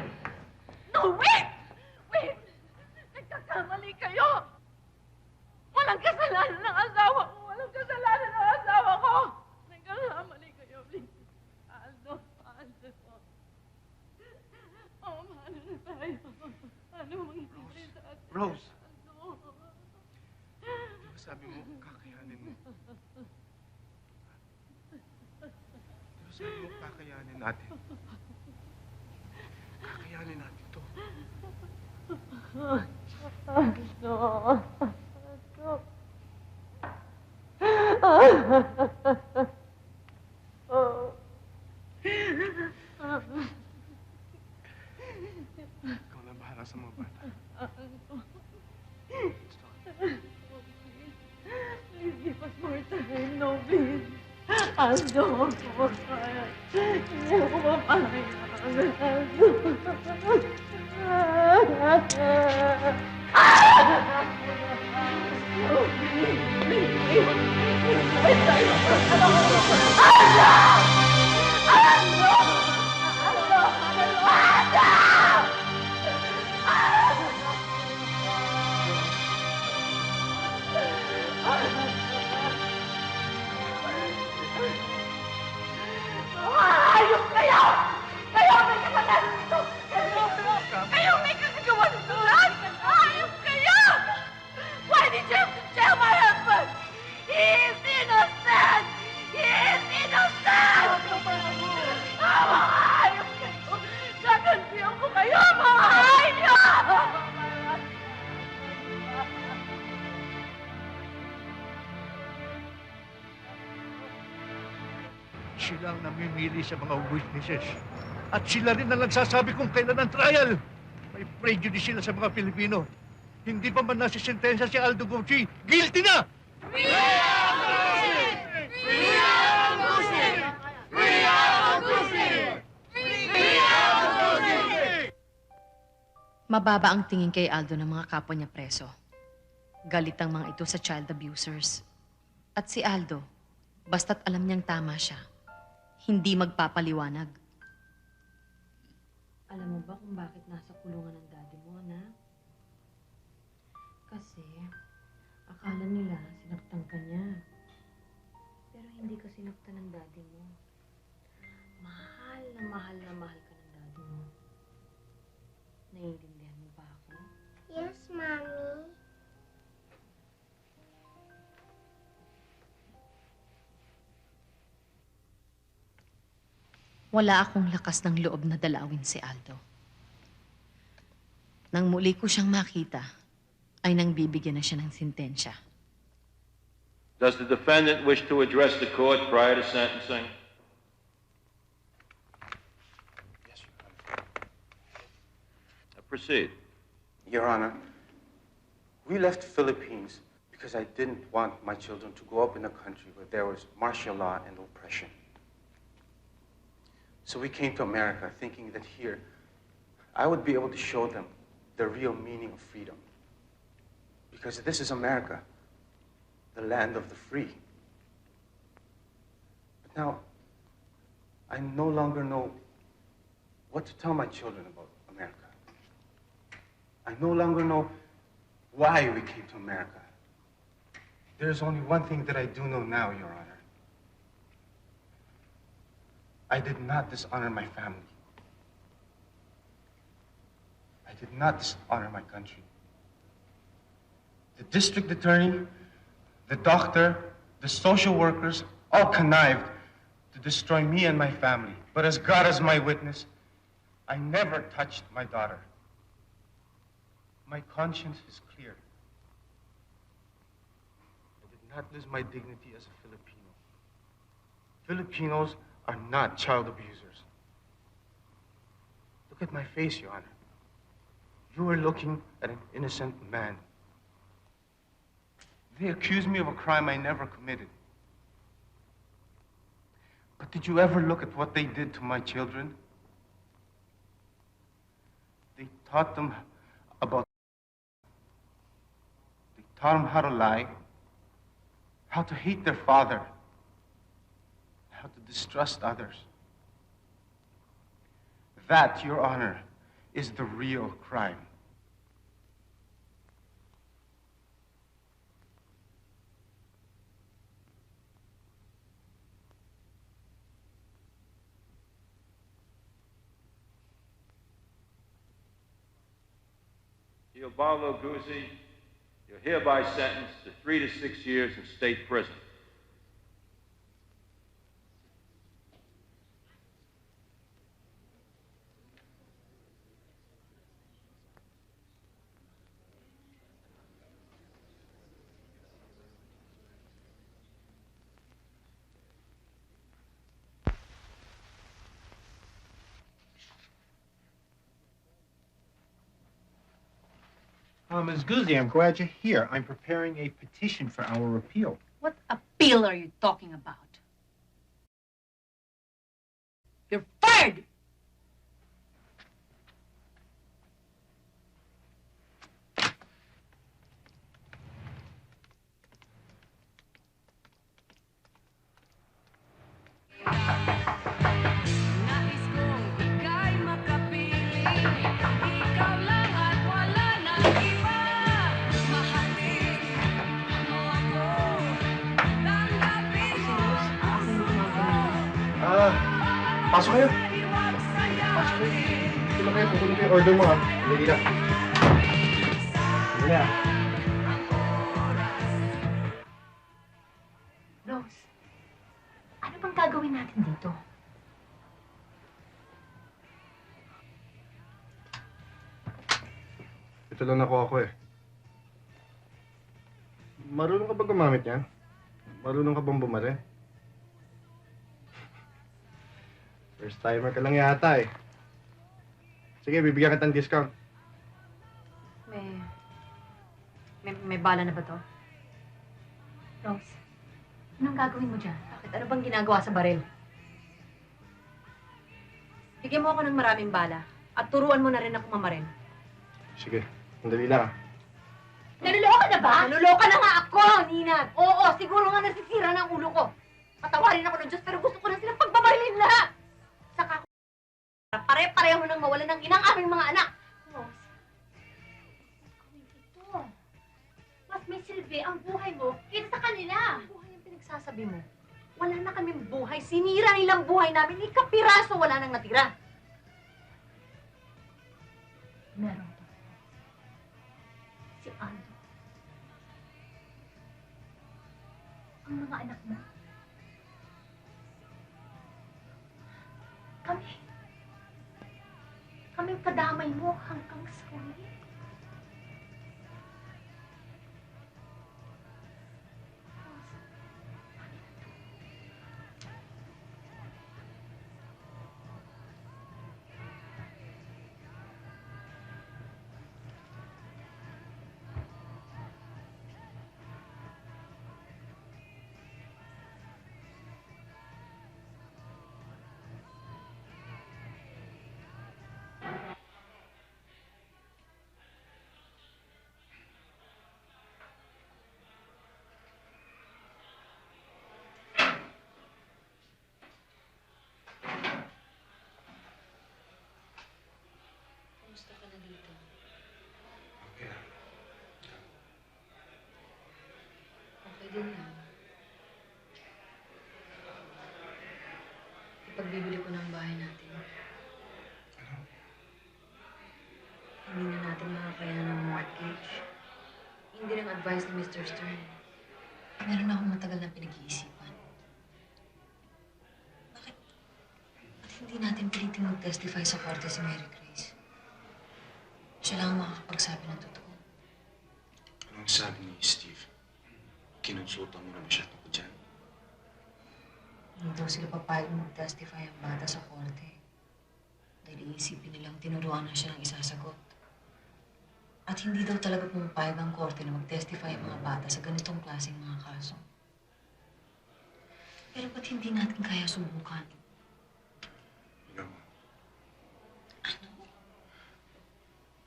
No, wait! Wait! Nagkakamali kayo! Walang kasalanan ng asawa ko! Walang kasalanan ng asawa ko! Nagkakamali kayo, please. Aldo, Aldo. Oh, paano na tayo? Paano mangyayari sa atin? Rose! Aldo. Di ba sabi mo, kakayanin mo? Di ba sabi mo, kakayanin natin? Kakayanin natin to. Aldo. Ikaw na bahala sa mga bata. Please give us more time. No, please. Aldo, hindi ako mapahayag. Ayos kayo! Kayo may kasalanan nito! Kayo may kagagawa nito lahat! Ayos kayo! Why did you have to jail my husband? He is innocent! He is innocent! Mga ayos kayo! Gagantiyan ko kayo, mga hayop! Sila ang namimili sa mga witnesses. At sila rin ang nagsasabi kung kailan ang trial. May prejudice sila sa mga Pilipino. Hindi pa man nasisentensya si Aldo Gucci. Guilty na! Mababa ang tingin kay Aldo ng mga kapwa niya preso. Galit ang mga ito sa child abusers. At si Aldo, basta't alam niyang tama siya, hindi magpapaliwanag. Alam mo ba kung bakit nasa kulungan ng daddy mo, anak? Kasi, akala nila sinaktan ka niya. Pero hindi ka sinaktan ng daddy mo. Mahal na mahal na mahal ka ng daddy mo. Naiintindihan mo ba ako? Yes, Mommy. Wala akong lakas ng loob na dalawin si Aldo. Nang muli ko siyang makita, ay nang bibigyan na siya ng sentensya. Does the defendant wish to address the court prior to sentencing? Yes, Your Honor. Proceed. Your Honor, we left Philippines because I didn't want my children to grow up in a country where there was martial law and oppression. So we came to America thinking that here I would be able to show them the real meaning of freedom. Because this is America, the land of the free. But now, I no longer know what to tell my children about America. I no longer know why we came to America. There's only one thing that I do know now, Your Honor. I did not dishonor my family. I did not dishonor my country. The district attorney, the doctor, the social workers all connived to destroy me and my family. But as God is my witness, I never touched my daughter. My conscience is clear. I did not lose my dignity as a Filipino. Filipinos are not child abusers. Look at my face, Your Honor. You are looking at an innocent man. They accuse me of a crime I never committed. But did you ever look at what they did to my children? They taught them how to lie, how to hate their father, how to distrust others. That, Your Honor, is the real crime. Teobaldo Guzzi, you're hereby sentenced to 3 to 6 years in state prison. Ms. Guzzi, I'm glad you're here. I'm preparing a petition for our appeal. What appeal are you talking about? You're fired! Pasok kayo. Pasok kayo. Ito na kayo. Pukunin ko yung order mo, ha? Hindi na. Hindi na. Rose, ano bang gagawin natin dito? Ito lang nakuha ko eh. Marunong ka ba gumamit yan? Marunong ka bang bumaril? First timer ka lang yata eh. Sige, bibigyan kita ng discount. May bala na ba to? Rose, anong gagawin mo dyan? Bakit? Ano bang ginagawa sa baril? Bigyan mo ako ng maraming bala at turuan mo na rin ako mamaril. Sige, sandali lang. Nanuloka na ba? Nanuloka na nga ako, Ninat! Oo, siguro nga nasisira ng ulo ko. Patawarin ako ng Diyos pero gusto ko na silang pagbabarilin lahat. Saka ako, pare-pareho nang mawalan ng inang aming mga anak. Rose, gawin ito. Mas may silbi ang buhay mo kaysa sa kanila. Ang buhay ang pinagsasabi mo. Wala na kaming buhay. Sinira nilang buhay namin. Ikapiraso wala nang natira. Meron pa. Si Aldo. Ang mga anak mo. Kaming kadamay mo hanggang sa huli. Kamusta ka na dito? Okay lang. Okay din lang. Ipagbibili ko ng bahay natin. Hindi na natin makakayanan ng mortgage. Hindi lang advice ni Mr. Stern. Meron akong matagal na pinag-iisipan. Bakit hindi natin piliting mag-testify sa korte si Mary Grace? Siya lang ang makakapagsabi ng totoo. Anong sabi ni Steve? Kinonsulta mo na ba siya tungkol dyan? Hindi daw sila papayag mag-testify ang bata sa korte. Dahil iisipin nilang tinuruan na siya ng isasagot. At hindi daw talaga pumapayag ang korte na mag-testify ang mga bata sa ganitong klaseng mga kaso. Pero ba't hindi natin kaya subukan? Ikaw. Ano?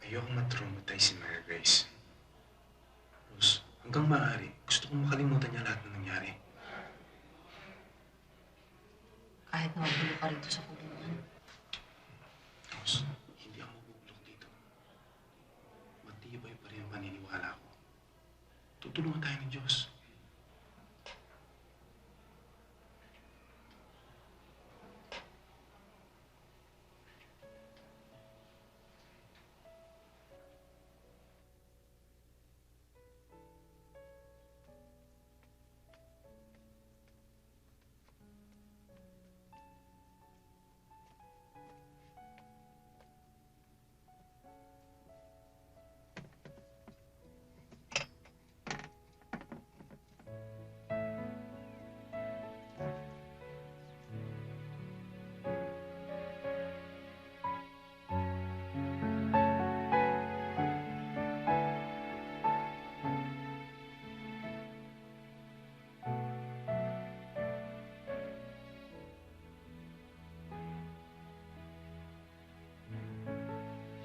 Ayoko ma-traumatize si Mary Grace. Rose, hanggang maaari, gusto kong makalimutan niya lahat ng nangyari. Kahit na magulo ka rito sa kulungan. Rose, hindi ako mabubulok dito. Matibay pa rin ang paniniwala ko. Tutulungan tayo ng Diyos.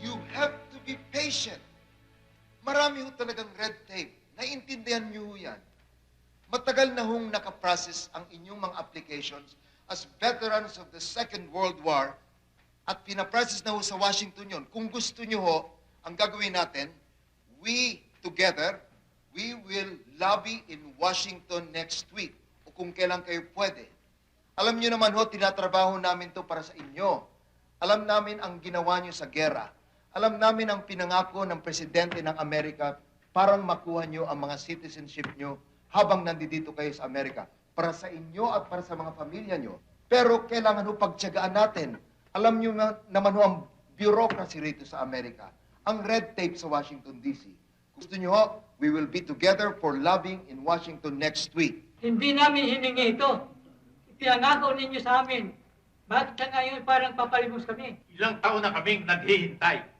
You have to be patient. Marami ho talagang red tape. Naiintindihan niyo ho yan. Matagal na hong nakaprocess ang inyong mga applications as veterans of the Second World War at pinaprocess na ho sa Washington yon. Kung gusto niyo ho, ang gagawin natin, we together, we will lobby in Washington next week o kung kailan kayo pwede. Alam niyo naman ho, tinatrabaho namin to para sa inyo. Alam namin ang ginawa niyo sa gera. Alam namin ang pinangako ng Presidente ng Amerika parang makuha niyo ang mga citizenship niyo habang nandito kayo sa Amerika. Para sa inyo at para sa mga pamilya niyo. Pero kailangan ho pagtiyagaan natin. Alam niyo naman ho ang bureaucracy rito sa Amerika. Ang red tape sa Washington, D.C. Gusto niyo ho, we will be together for lobbying in Washington next week. Hindi namin hiningi ito. Ipinangako ninyo sa amin. Bakit ka ngayon parang papalimos kami? Ilang taon na kaming naghihintay.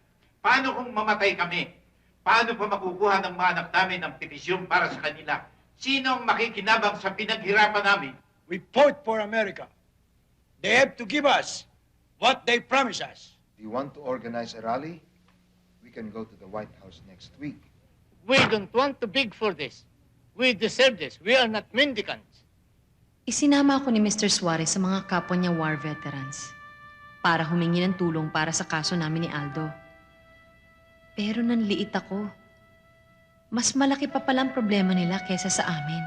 Paano kung mamatay kami? Paano pa makukuha ng mga anak namin ang petisyon para sa kanila? Sino ang makikinabang sa pinaghirapan namin? We fought for America. They have to give us what they promise us. Do you want to organize a rally? We can go to the White House next week. We don't want to beg for this. We deserve this. We are not mendicants. Isinama ako ni Mr. Suarez sa mga kapwa niya war veterans para humingi ng tulong para sa kaso namin ni Aldo. Pero nanliit ako. Mas malaki pa palang problema nila kesa sa amin.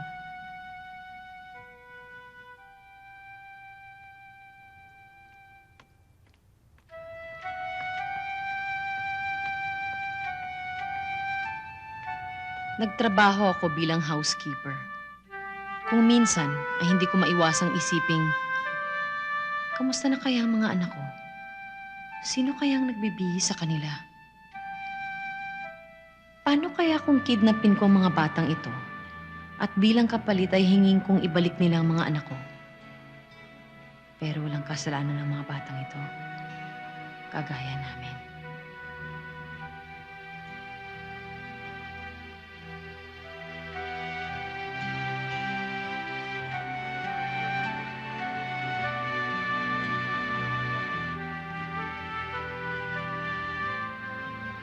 Nagtrabaho ako bilang housekeeper. Kung minsan ay hindi ko maiwasang isiping, kamusta na kaya ang mga anak ko? Sino kayang nagbibihis sa kanila? Paano kaya kung kidnapin ko ang mga batang ito at bilang kapalit ay hinging kong ibalik nila ang mga anak ko? Pero walang kasalanan ng mga batang ito. Kagaya namin.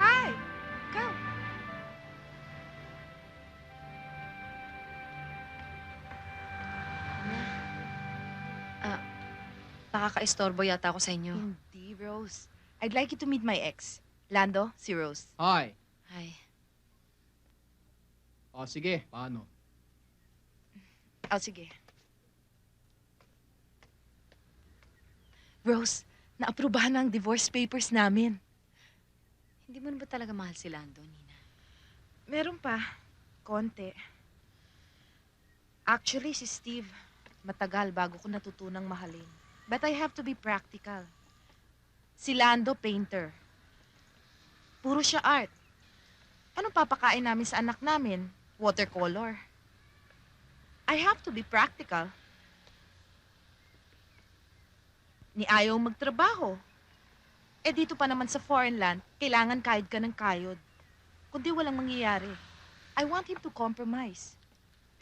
Hi! Go! Nakaka-istorbo yata ako sa inyo. Hindi, Rose. I'd like you to meet my ex. Lando, si Rose. Hi. Hi. O, sige. Paano? Oh, sige. Rose, naaprubahan na ang divorce papers namin. Hindi mo na ba talaga mahal si Lando, Nina? Meron pa. Konti. Actually, si Steve, matagal bago ko natutunang mahalin. But I have to be practical. Si Lando, painter. Puro siya art. Anong papakain namin sa anak namin? Watercolor. I have to be practical. Ni ayaw magtrabaho. Eh dito pa naman sa foreign land, kailangan kayod ka ng kayod. kundi walang mangyayari. I want him to compromise.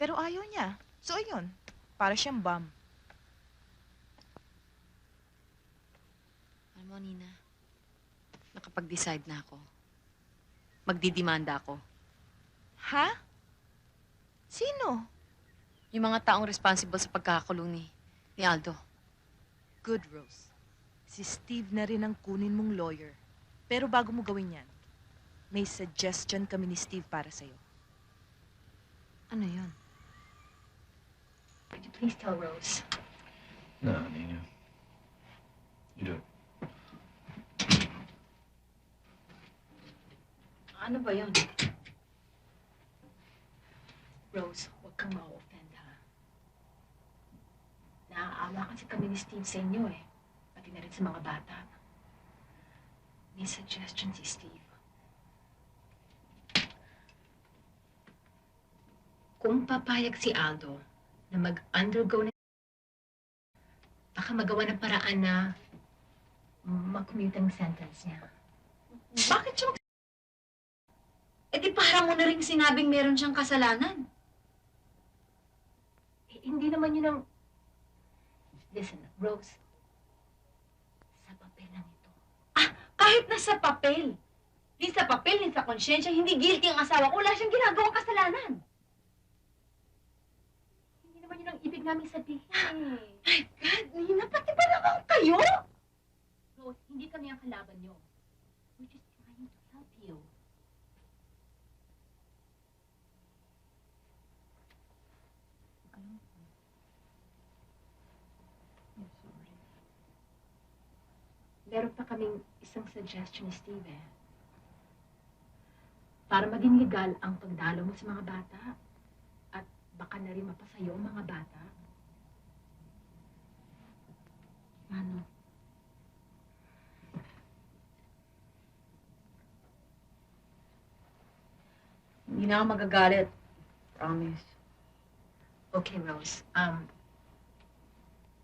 Pero ayaw niya. So, ayun. Para siyang bum. Alam mo, Nina, nakapag-decide na ako. Magdidemanda ako. Ha? Sino? Yung mga taong responsible sa pagkakakulong ni Aldo. Good, Rose. Si Steve na rin ang kunin mong lawyer. Pero bago mo gawin yan, may suggestion kami ni Steve para sa'yo. Ano yun? Could you please tell Rose? No, Nina. You do it. Ano ba yun? Rose, huwag kang ma-offend, ha? Naaawa kasi kami ni Steve sa inyo, eh. Pati na rin sa mga bata. May suggestion si Steve. Kung papayag si Aldo na mag-undergo na, baka magawa ng paraan na mag-commute ang sentence niya. Bakit siya Eh di para mo na rin sinabing meron siyang kasalanan. Hindi naman yun ang... Listen, Rose. Sa papel lang ito. Kahit nasa papel. Di sa papel, di sa konsyensya, hindi guilty ang asawa ko. Wala siyang ginagawang kasalanan. Hindi naman yun ang ibig namin sabihin. My God, Nina, pati ba naman kayo? Rose, hindi kami ang kalaban niyo. We're just trying to help you. Meron pa kaming isang suggestion ni Steve, eh. Para maging legal ang pagdalo mo sa mga bata at baka na rin mapasayo ang mga bata. Ano? Hindi na ako magagalit. Promise. Okay, Rose.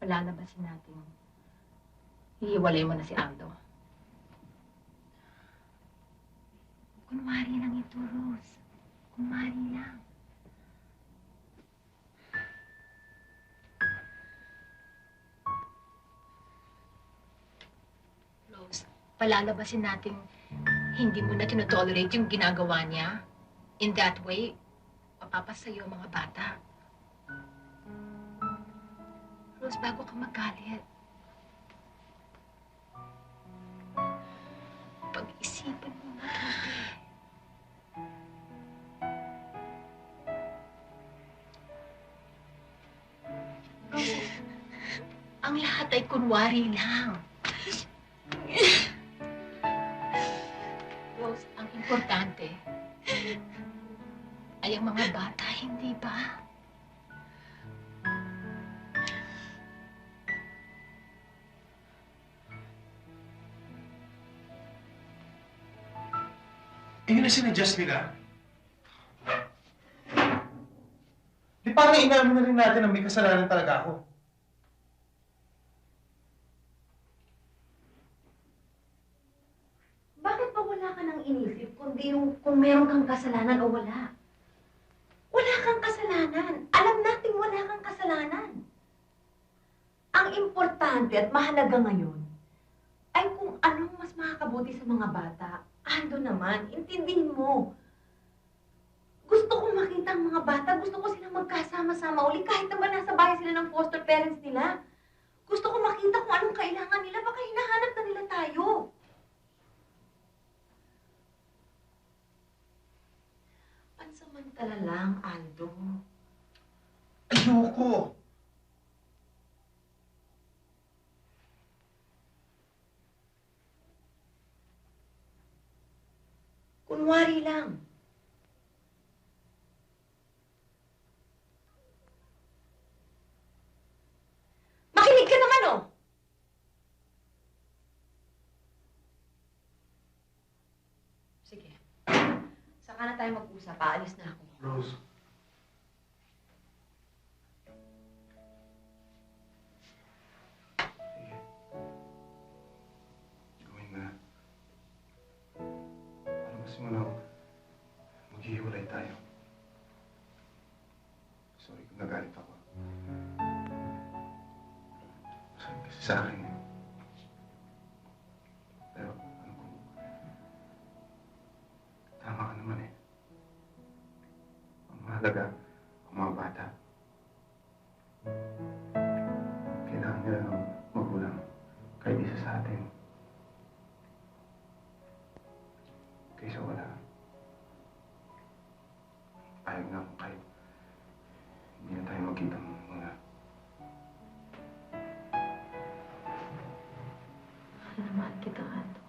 Palalabasin natin. Hihiwalay mo na si Aldo. Kunwari lang ito, Rose. Kunwari lang. Rose, palalabasin natin hindi mo na tinotolerate yung ginagawa niya. In that way, mapapasayo ang mga bata. Rose, bago ka magalit, pag-isipan mo mabuti. Rose, ang lahat ay kunwari lang. Rose, ang importante ay ang mga bata, hindi ba? Yun na sinadjust nila. Di parang inamin na rin natin na may kasalanan talaga ako. Bakit ba wala ka nang inisip kundi yung kung meron kang kasalanan o wala? Wala kang kasalanan. Alam nating wala kang kasalanan. Ang importante at mahalaga ngayon ay kung anong mas makakabuti sa mga bata. Ando naman, intindihin mo. Gusto kong makita ang mga bata. Gusto ko silang magkasama-sama uli kahit naman nasa bahay sila ng foster parents nila. Gusto ko makita kung anong kailangan nila. Baka hinahanap na nila tayo. Pansamantala lang, Aldo. Ayoko! Kunwari lang. Makinig ka naman, oh! Sige. Saka na tayo mag-usap. Aalis na ako. Rose. Gawin na. Palabas mo na ako. kasi sa akin. Pero, ano ko, tama ka naman eh. Ang mahalaga, ang mga bata. Kailangan nila ng magulang kahit isa sa atin. Kaysa wala. Payag na ako kahit hindi na tayo magkita muna. Mahal kita, Aldo.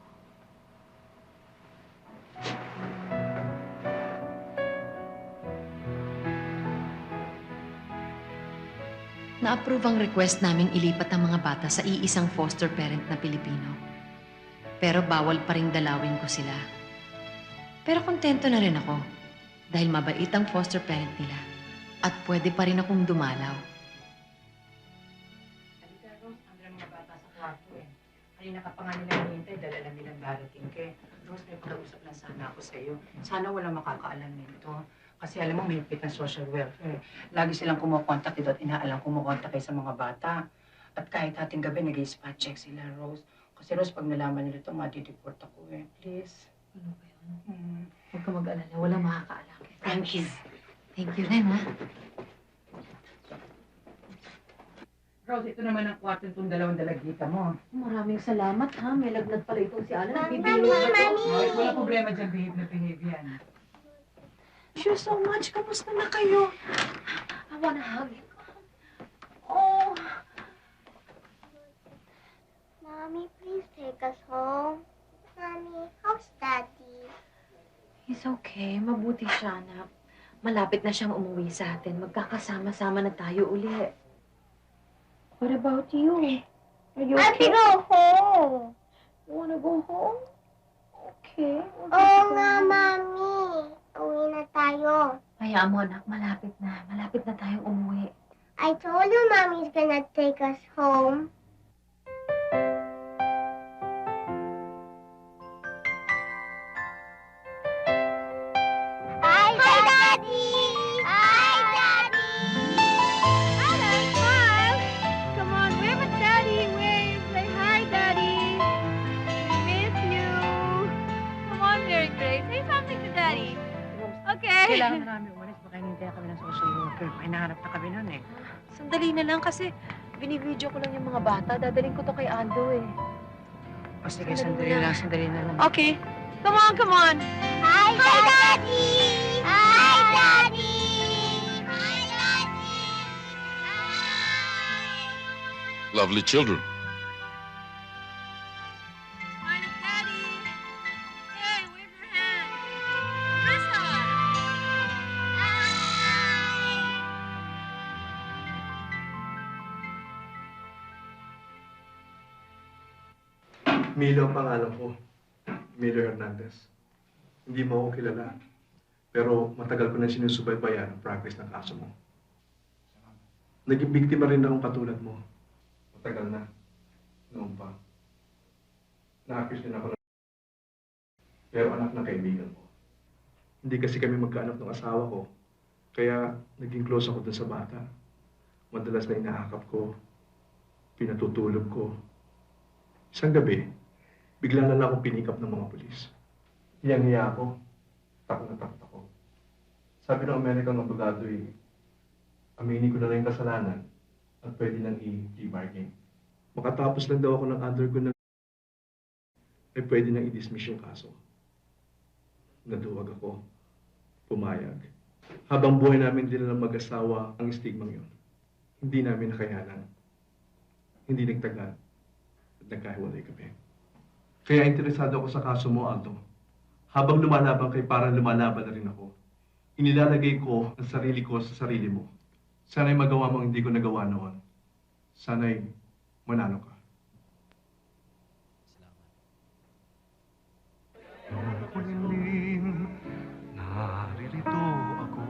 Na-approve ang request naming ilipat ang mga bata sa iisang foster parent na Pilipino. Pero bawal pa ring dalawin ko sila. Pero kontento na rin ako dahil mabait ang foster parent nila at pwede pa rin akong dumalaw. Halika, Rose. Ang mga bata sa kwarto eh. Kanina ka pa nga nila hinihintay dahil alam nilang darating ka. Rose, may pag-uusap lang sana ako sa iyo. Sana walang makakaalam nito. Kasi alam mo, may higpit ng social welfare. Lagi silang kumukontak dito at inaalang kumukontak kayo sa mga bata. At kahit ating gabi, nag-spot check sila, Rose. Kasi Rose, pag nalaman nila ito, matideport ako eh. Please. Ano ba yun? Huwag ka mag-alala. Walang makakaalam. Thank you. Thank you rin, ha? Rose, ito naman ang kwarto itong dalawang dalagita mo. Maraming salamat, ha? May lagnat pala itong si Alan. Mami, Nagbibiro ba ito? Mami! Wala problema dyan, behave na behave yan. Thank you so much. Kamusta na kayo? I wanna hug you. Oh. Mommy, please take us home. Mommy, how's Daddy? He's okay. Mabuti siya, anak. Malapit na siyang umuwi sa atin. Magkakasama-sama na tayo uli. What about you? Are you I okay? want to go home. You wanna go home? Okay. Oo nga, Mommy. Uwi na tayo. Hayaan mo, anak. Malapit na. Malapit na tayong umuwi. I told you Mommy's gonna take us home. Hi, Daddy! Hi, Daddy! Alan, smile! Come on, wave at Daddy. Wave. Say hi, Daddy. We miss you. Come on, Mary Grace. Say something to Daddy. Okay. Kailangan na namin umalis. Baka hinintay kami ng social worker. Hinahanap na kami nun eh. Sandali na lang kasi binibidyo ko lang yung mga bata. Dadaling ko to kay Aldo eh. O sige, sandali lang lang. Okay. Come on, come on. Hi, Daddy! Hi, Daddy! Hi, Daddy! Lovely children. Smile at Daddy! Hey, wave your hand! Marissa! Milo ang pangalan ko. Milo Hernandez. Hindi mo ako kilala. Pero matagal ko na sinusubaybayan ang progress ng kaso mo. Naging biktima rin akong katulad mo. Matagal na. Noon pa. Na-accuse din ako ng... Pero anak ng kaibigan ko. Hindi kasi kami magkaanak ng asawa ko. Kaya naging close ako dun sa bata. Madalas na inaakap ko. Pinatutulog ko. Isang gabi, bigla na lang akong pinikap ng mga pulis. Hiyang-hiya ako. Takot na takot ako. Sabi ng American abogado aminin ko na lang yung kasalanan at pwede nang i-bargain. Makatapos lang daw ako ng undergo na pwede nang i-dismiss yung kaso. Naduwag ako. Pumayag. Habang buhay namin din ng mag-asawa ang stigmang yun. Hindi namin nakayanan. Hindi nagtagal. At nagkahiwalay kami. Kaya interesado ako sa kaso mo, Aldo. Habang lumalaban kay parang lumalaban na rin ako. Inilalagay ko ang sarili ko sa sarili mo. Sana'y magawa mo ang hindi ko nagawa noon. Sana'y manalo ka. Naririto ako,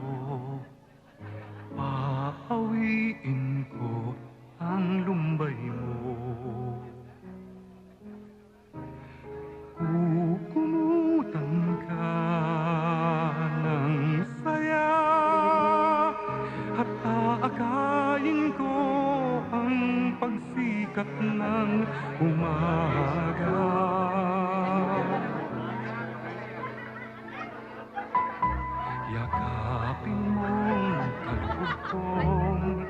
pahawiin ko ang lumbay mo. Kukumutan ka ng saya at aakayin ko ang pagsikat sikat ng umaga. Yakapin mong kalugod kong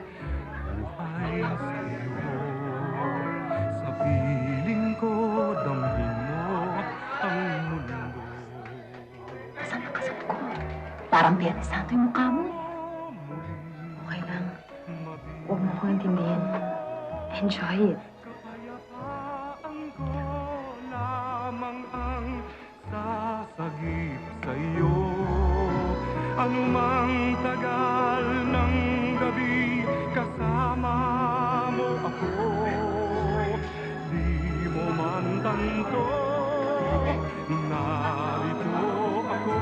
buhay sa'yo. Sa piling ko, damhin mo ang mundo. Kasama ka sa ko. Parang Biyernes Santo yung mukha mo. Okay lang. Huwag mo ko intindihin. Enjoy it. Lamang ang sasagip sa'yo. Anumang tagal ng gabi, kasama mo ako. Di mo man tanto, narito ako.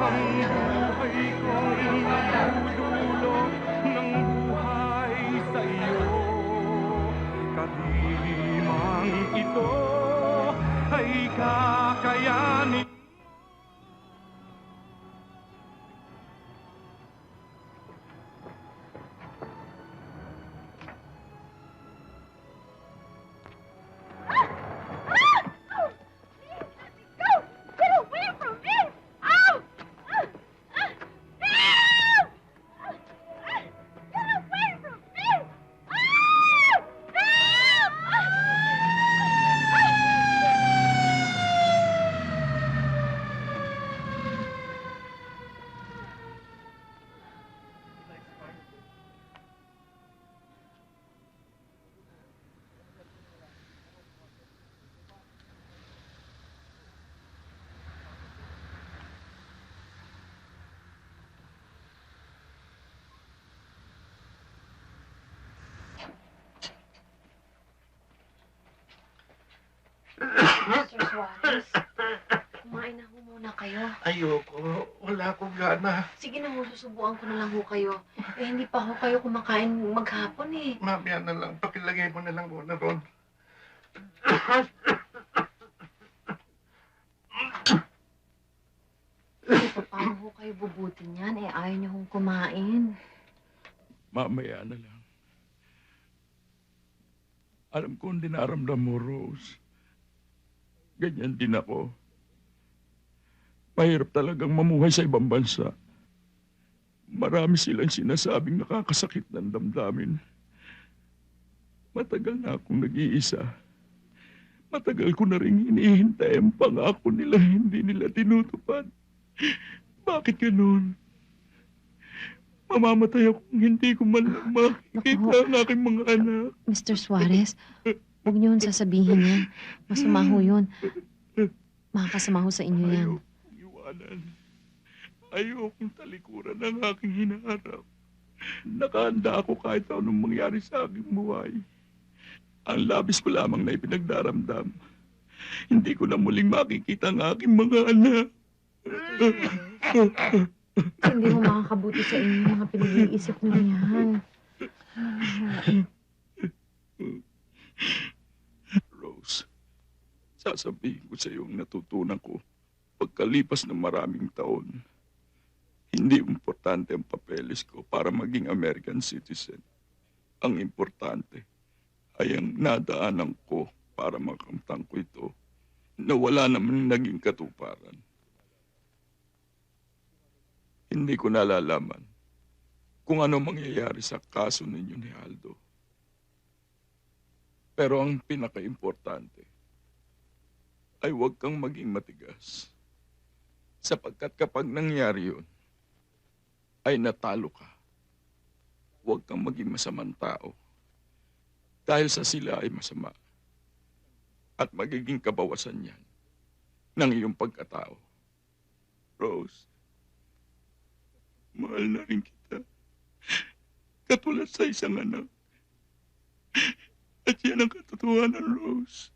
Ang buhay ko'y nagdudulot ng buhay sa iyo. Kadimang ito ay kakayanin. Mr. Suarez, kumain na ho muna kayo. Ayoko. Wala akong gana. Sige na ho, susubuan ko na lang ho kayo. Eh, hindi pa ho kayo kumakain maghapon eh. Mamaya na lang. Pakilagay mo na lang muna ron. Paano ho kayo bubutin yan? Eh, ayaw niyo hong kumain. Mamaya na lang. Alam ko ang dinaramdam mo, Rose. Ganyan din ako. Mahirap talagang mamuhay sa ibang bansa. Marami silang sinasabing nakakasakit ng damdamin. Matagal na akong nag-iisa. Matagal ko na rin hinihintay ang pangako nila, hindi nila tinutupad. Bakit ganun? Mamamatay ako kung hindi ko man lang makikita ang aking mga anak. Mr. Suarez, huwag niyo hong sasabihin yan. Masama ho yun. Makakasama ho sa inyo yan. Ayokong iwanan. Ayokong talikuran ang aking hinaharap. Nakahanda ako kahit anong mangyari sa aking buhay. Ang labis ko lamang na ipinagdaramdam. Hindi ko na muling makikita ang aking mga anak. Hindi mo makakabuti sa inyo yung mga pinag-iisip niyo yan. Rose, sasabihin ko sa iyo ang natutunan ko pagkalipas ng maraming taon. Hindi importante ang papeles ko para maging American citizen. Ang importante ay ang nadaanan ko para makamtang ko ito na wala naman naging katuparan. Hindi ko nalalaman kung ano mangyayari sa kaso ninyo ni Aldo. Pero ang pinaka-importante ay huwag kang maging matigas. Sapagkat kapag nangyari yun, ay natalo ka. Huwag kang maging masamang tao. Dahil sa sila ay masama. At magiging kabawasan yan ng iyong pagkatao. Rose, mahal na rin kita. Katulad sa isang anak. At yan ang katotohanan, Rose.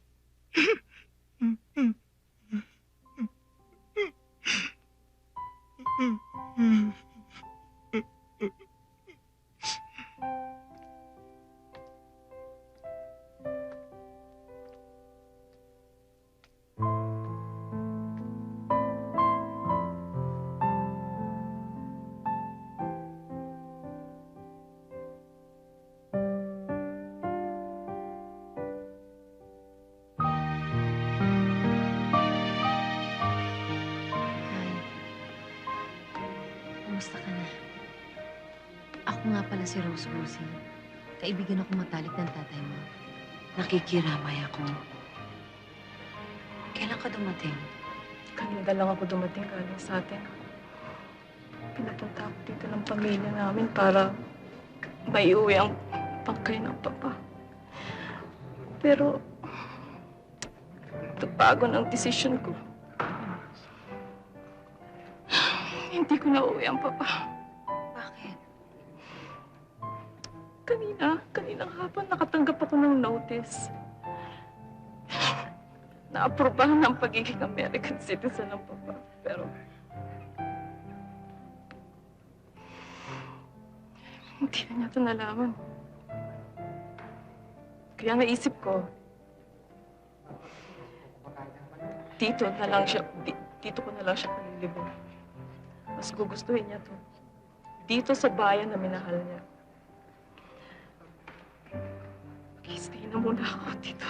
Ako nga pala si Rose Rosie. Kaibigan ako matalik ng tatay mo. Nakikiramay ako. Kailan ka dumating? Kanina lang ako dumating galing sa atin. Pinapunta ako dito ng pamilya namin para maiuwi ang pangkay ng papa. Pero, bago ng desisyon ko, hindi ko na uwi ang papa. Bakit? Kaninang hapon nakatanggap ako ng notice. Naaprobahan ang pagiging American citizen ng papa. Pero, hindi na niya ito nalaman. Kaya naisip ko, dito ko na lang siya palilibing. Mas gugustuhin niya to. Dito sa bayan na minahal niya. Mag-i-stay na muna ako dito.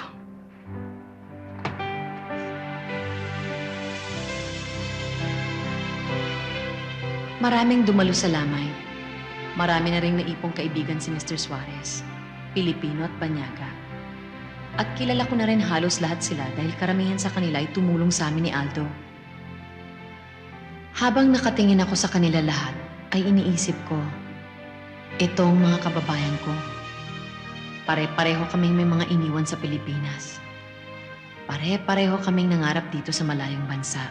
Maraming dumalo sa lamay. Marami na rin naipong kaibigan si Mr. Suarez, Pilipino at Banyaga. At kilala ko na rin halos lahat sila dahil karamihan sa kanila ay tumulong sa amin ni Aldo. Habang nakatingin ako sa kanila lahat, ay iniisip ko, itong mga kababayan ko. Pare-pareho kaming may mga iniwan sa Pilipinas. Pare-pareho kaming nangarap dito sa malayong bansa.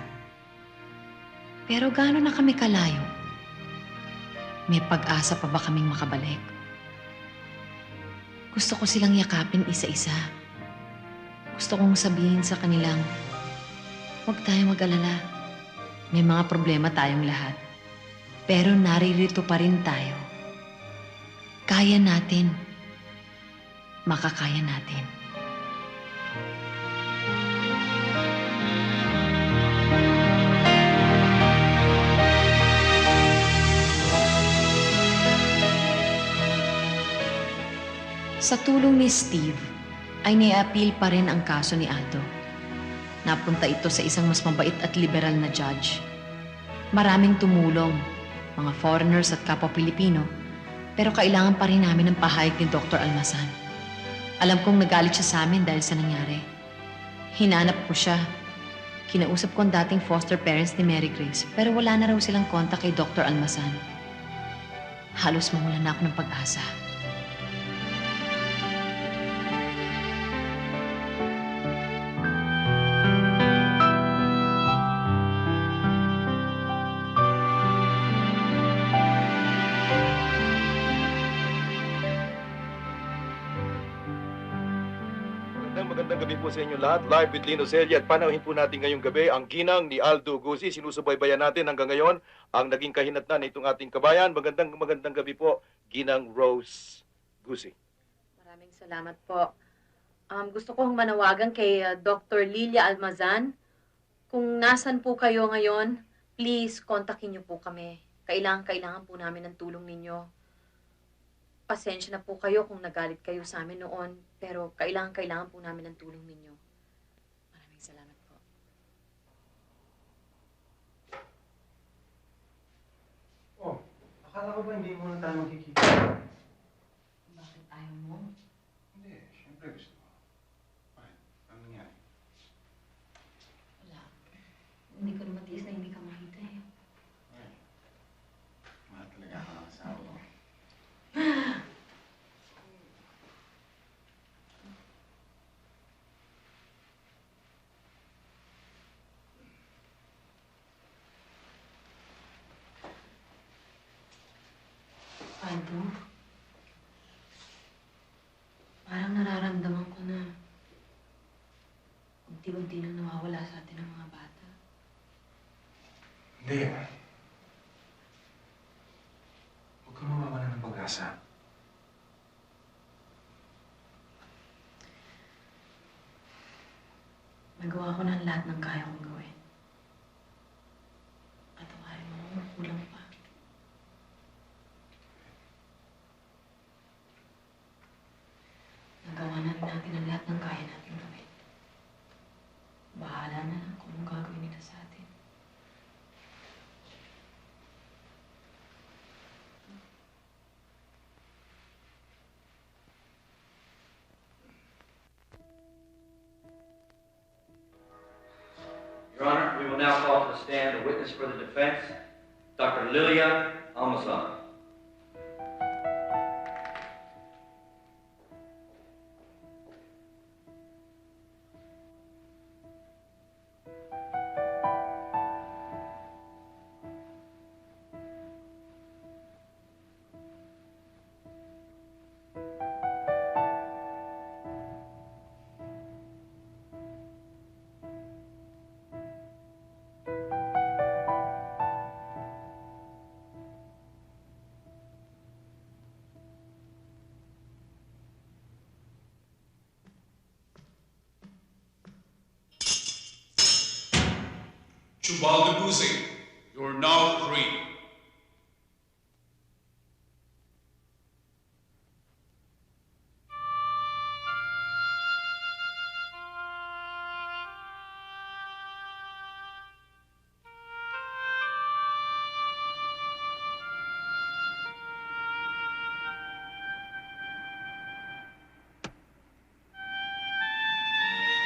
Pero gaano na kami kalayo? May pag-asa pa ba kaming makabalik? Gusto ko silang yakapin isa-isa. Gusto kong sabihin sa kanilang, huwag tayong mag-alala. May mga problema tayong lahat. Pero naririto pa rin tayo. Kaya natin. Makakaya natin. Sa tulong ni Steve, ay ni-appeal pa rin ang kaso ni Aldo. Napunta ito sa isang mas mabait at liberal na judge. Maraming tumulong, mga foreigners at kapwa Pilipino, pero kailangan pa rin namin ng pahayag ni Dr. Almazan. Alam kong nagalit siya sa amin dahil sa nangyari. Hinanap ko siya. Kinausap ko ang dating foster parents ni Mary Grace, pero wala na raw silang kontak kay Dr. Almazan. Halos mawalan na ako ng pag-asa. Magandang gabi po sa inyo lahat. Live with Lino Celia at panauhin po natin ngayong gabi ang ginang ni Aldo Guzzi. Sinusubaybayan natin hanggang ngayon ang naging kahinatnan nitong ating kabayan. Magandang gabi po, Ginang Rose Guzzi. Maraming salamat po. Gusto kong manawagan kay Dr. Lilia Almazan. Kung nasan po kayo ngayon, please kontakin niyo po kami. Kailangan po namin ng tulong ninyo. Pasensya na po kayo kung nagalit kayo sa amin noon, pero kailangan po namin ng tulong ninyo. Maraming salamat po. Oh, akala ko ba hindi muna tayo magkikita? Bakit ayaw mo? Hindi, syempre gusto ko. Bakit? Ano nangyari? Wala. Hindi ko naman tiis na hindi ka makita eh. Ay, mahal talaga ako ng asawa ko. Aldo, parang nararamdaman ko na unti-unti nang nawawala sa atin ang mga bata. Hindi. Huwag kang mawawala ng pag-asa. Nagawa ko ng lahat ng kaya kong gawin. Patawarin mo kung kulang pa. Nagawa na rin natin ang lahat ng kaya natin gawin. Bahala na lang kung anong gagawin nila sa atin. now call to the stand the witness for the defense, Dr. Lilia Almazan. Chubaldo Guzzi, you're now free.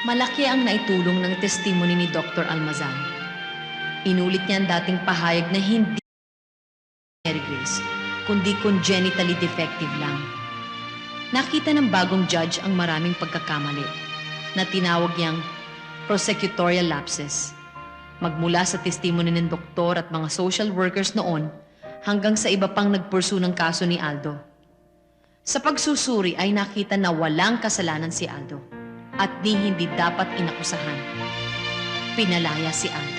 Malaki ang naitulong ng testimony ni Dr. Almazan. Inulit niya ang dating pahayag na hindi Mary Grace, kundi congenitally defective lang. Nakita ng bagong judge ang maraming pagkakamali na tinawag niyang prosecutorial lapses. Magmula sa testimony ng doktor at mga social workers noon hanggang sa iba pang nagpursu ng kaso ni Aldo. Sa pagsusuri ay nakita na walang kasalanan si Aldo at hindi dapat inakusahan. Pinalaya si Aldo.